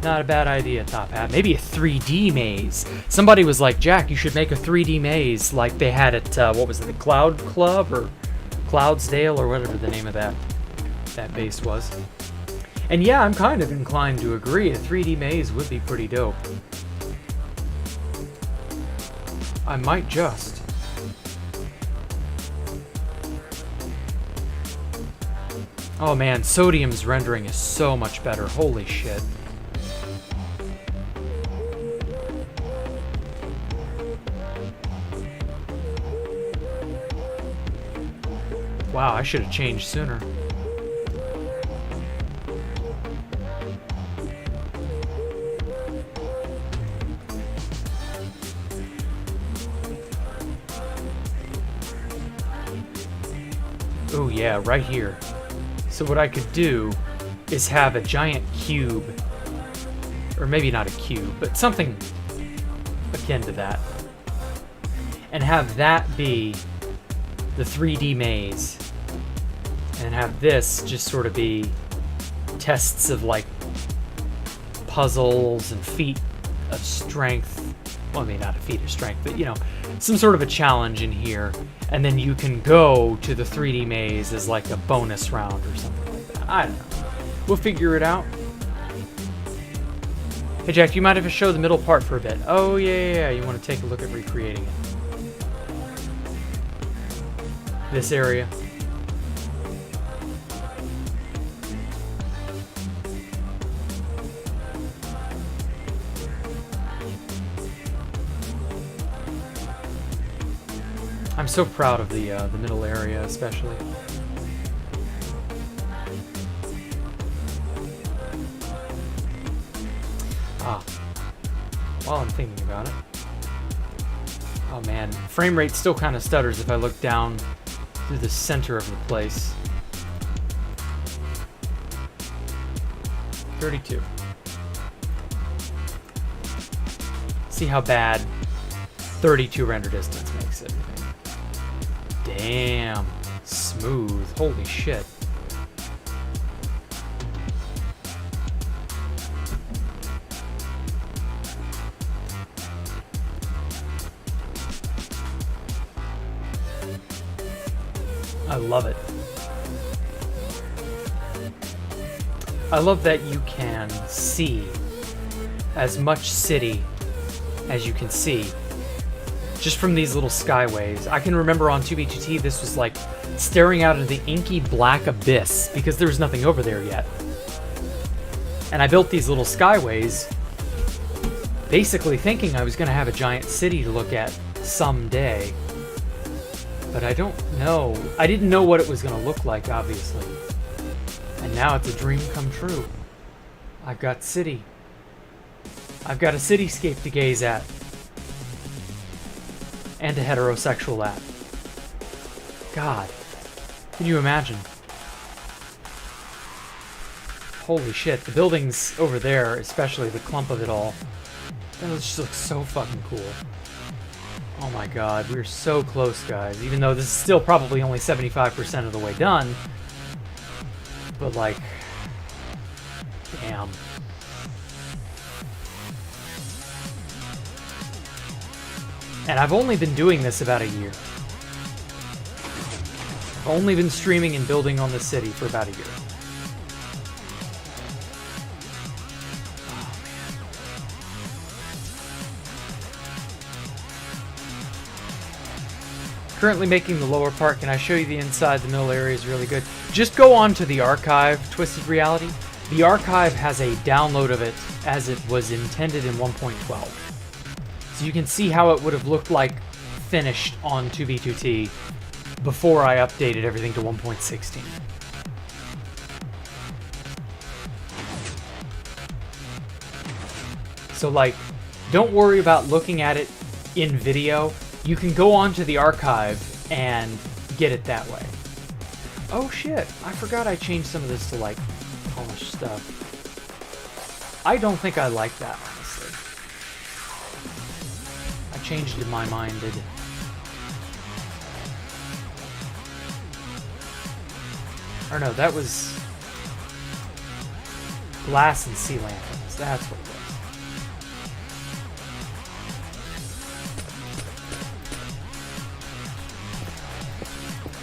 Not a bad idea, Top Hat. Maybe a 3D maze. Somebody was like, Jack, you should make a 3D maze like they had at, what was it, the Cloud Club or Cloudsdale or whatever the name of that base was. And yeah, I'm kind of inclined to agree. A 3D maze would be pretty dope. I might just. Oh man, Sodium's rendering is so much better. Holy shit. Wow, I should have changed sooner. Oh yeah, right here. So what I could do is have a giant cube, or maybe not a cube, but something akin to that, and have that be the 3D maze, and have this just sort of be tests of like puzzles and feat of strength. Well, I mean, not a feat of strength, but you know, some sort of a challenge in here, and then you can go to the 3D maze as like a bonus round or something like that. I don't know. We'll figure it out. Hey Jack, you might have to show the middle part for a bit. Oh yeah. You want to take a look at recreating it. This area. I'm so proud of the middle area, especially. While I'm thinking about it. Oh man, frame rate still kind of stutters if I look down through the center of the place. 32. See how bad 32 render distance makes everything. Damn. Smooth. Holy shit. I love it. I love that you can see as much city as you can see just from these little skyways. I can remember on 2B2T this was like staring out into the inky black abyss because there was nothing over there yet. And I built these little skyways basically thinking I was going to have a giant city to look at someday. But I don't know. I didn't know what it was going to look like, obviously. And now it's a dream come true. I've got city. I've got a cityscape to gaze at. And a heterosexual at. God. Can you imagine? Holy shit. The buildings over there, especially the clump of it all, that just looks so fucking cool. Oh my god, we're so close, guys. Even though this is still probably only 75% of the way done. But like, damn. And I've only been doing this about a year. I've only been streaming and building on the city for about a year. Currently making the lower part. Can I show you the inside? The middle area is really good. Just go on to the archive, Twisted Reality. The archive has a download of it as it was intended in 1.12. So you can see how it would have looked like finished on 2B2T before I updated everything to 1.16. So like, don't worry about looking at it in video. You can go onto the archive and get it that way. Oh shit, I forgot I changed some of this to like polished stuff. I don't think I like that, honestly. I changed in my mind. Or no, that was glass and sea lanterns. That's what it was.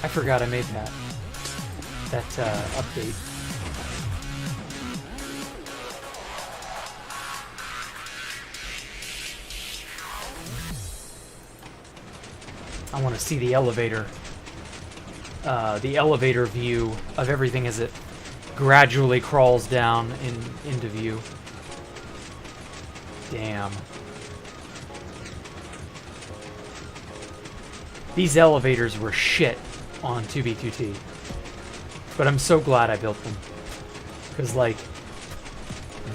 I forgot I made that update. I want to see the elevator view of everything as it gradually crawls down into view. Damn. These elevators were shit on 2B2T. But I'm so glad I built them. Because, like,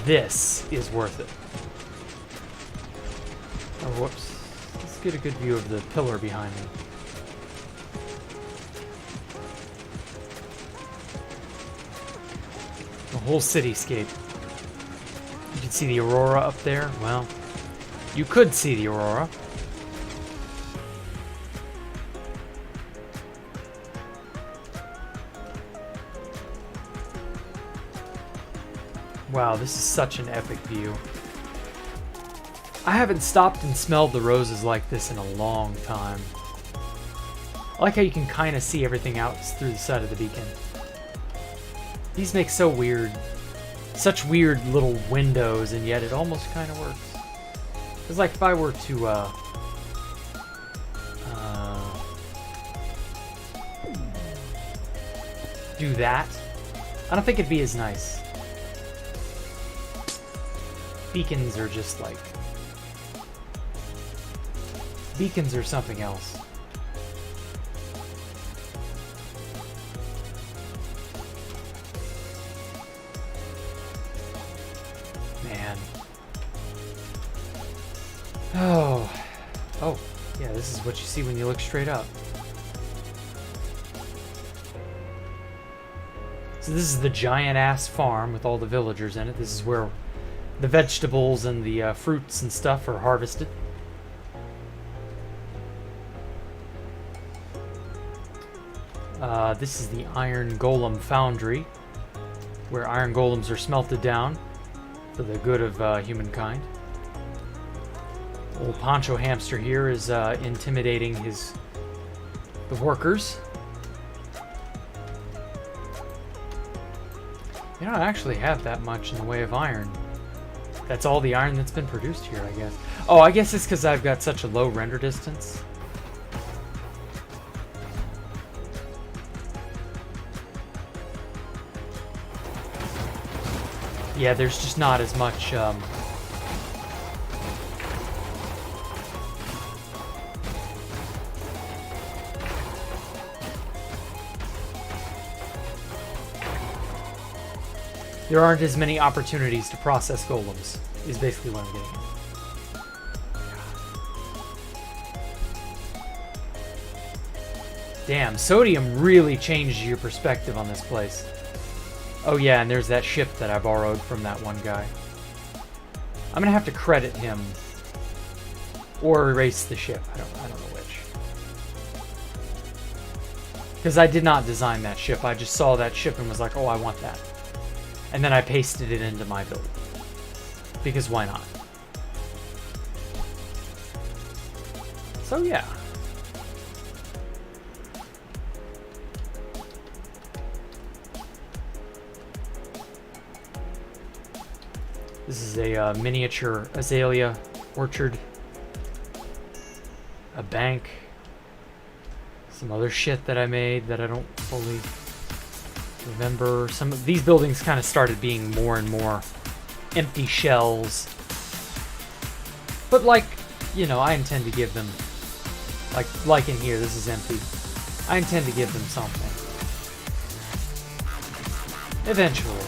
this is worth it. Oh, whoops. Let's get a good view of the pillar behind me. The whole cityscape. You can see the aurora up there. Well, you could see the aurora. Wow, this is such an epic view. I haven't stopped and smelled the roses like this in a long time. I like how you can kind of see everything out through the side of the beacon. These make so weird such weird little windows, and yet it almost kind of works. It's like if I were to do that, I don't think it'd be as nice. Beacons are just like... beacons are something else. Man. Oh. Oh, yeah, this is what you see when you look straight up. So this is the giant-ass farm with all the villagers in it. This is where the vegetables and the fruits and stuff are harvested. This is the Iron Golem Foundry, where iron golems are smelted down for the good of humankind. Old Poncho Hamster here is intimidating the workers. They don't actually have that much in the way of iron. That's all the iron that's been produced here, I guess. Oh, I guess it's because I've got such a low render distance. Yeah, there's just not as much... there aren't as many opportunities to process golems, is basically what I'm getting at. Damn, sodium really changes your perspective on this place. Oh yeah, and there's that ship that I borrowed from that one guy. I'm gonna have to credit him or erase the ship. I don't know which. Because I did not design that ship. I just saw that ship and was like, oh, I want that. And then I pasted it into my build. Because why not? So yeah. This is a miniature azalea orchard. A bank. Some other shit that I made that I don't fully remember. Some of these buildings kind of started being more and more empty shells. But like, you know, I intend to give them, like in here, this is empty. I intend to give them something. Eventually.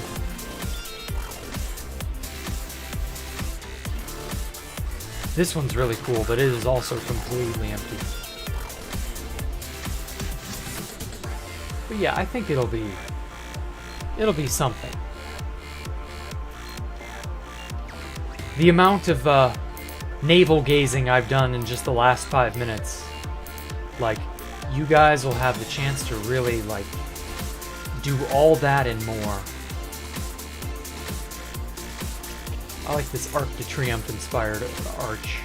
This one's really cool, but it is also completely empty. But yeah, I think it'll be something. The amount of navel gazing I've done in just the last 5 minutes, like, you guys will have the chance to really, like, do all that and more. I like this Arc de Triomphe inspired arch,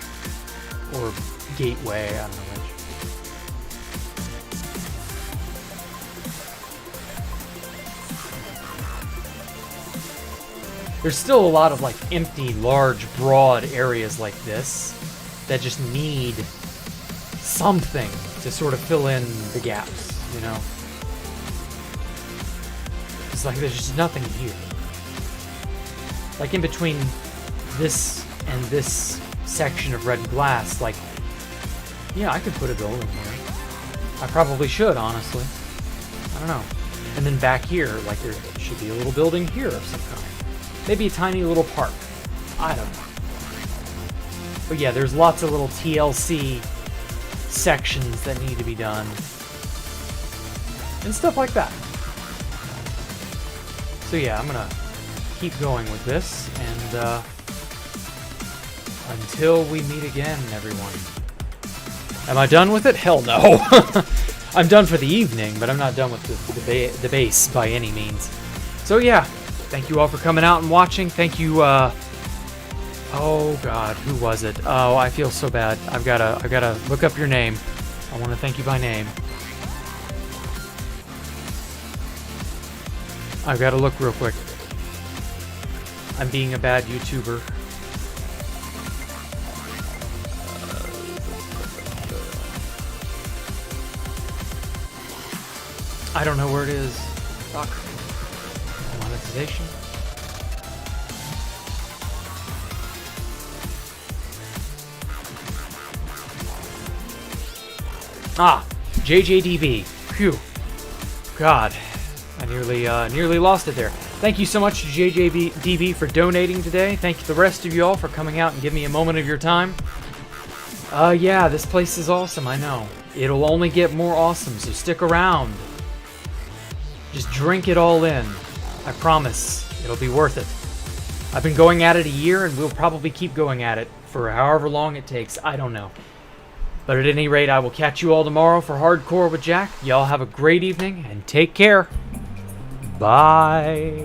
or gateway, I don't know which. There's still a lot of like empty, large, broad areas like this that just need something to sort of fill in the gaps, you know? It's like there's just nothing here. Like in between this and this section of red glass, like, yeah, I could put a building here. I probably should, honestly. I don't know. And then back here, like, there should be a little building here of some kind. Maybe a tiny little park. I don't know. But yeah, there's lots of little TLC sections that need to be done. And stuff like that. So yeah, I'm gonna keep going with this, and until we meet again, everyone. Am I done with it? Hell no. I'm done for the evening, but I'm not done with the base by any means. So yeah, thank you all for coming out and watching. Thank you, oh god, who was it? Oh, I feel so bad. I've gotta look up your name. I want to thank you by name. I've got to look real quick. I'm being a bad YouTuber. I don't know where it is. Fuck. Monetization. Ah, JJDB. Phew. God, I nearly lost it there. Thank you so much to JJDB for donating today. Thank you to the rest of you all for coming out and giving me a moment of your time. Yeah, this place is awesome, I know. It'll only get more awesome, so stick around. Just drink it all in. I promise, it'll be worth it. I've been going at it a year, and we'll probably keep going at it for however long it takes. I don't know. But at any rate, I will catch you all tomorrow for Hardcore with Jack. Y'all have a great evening, and take care. Bye.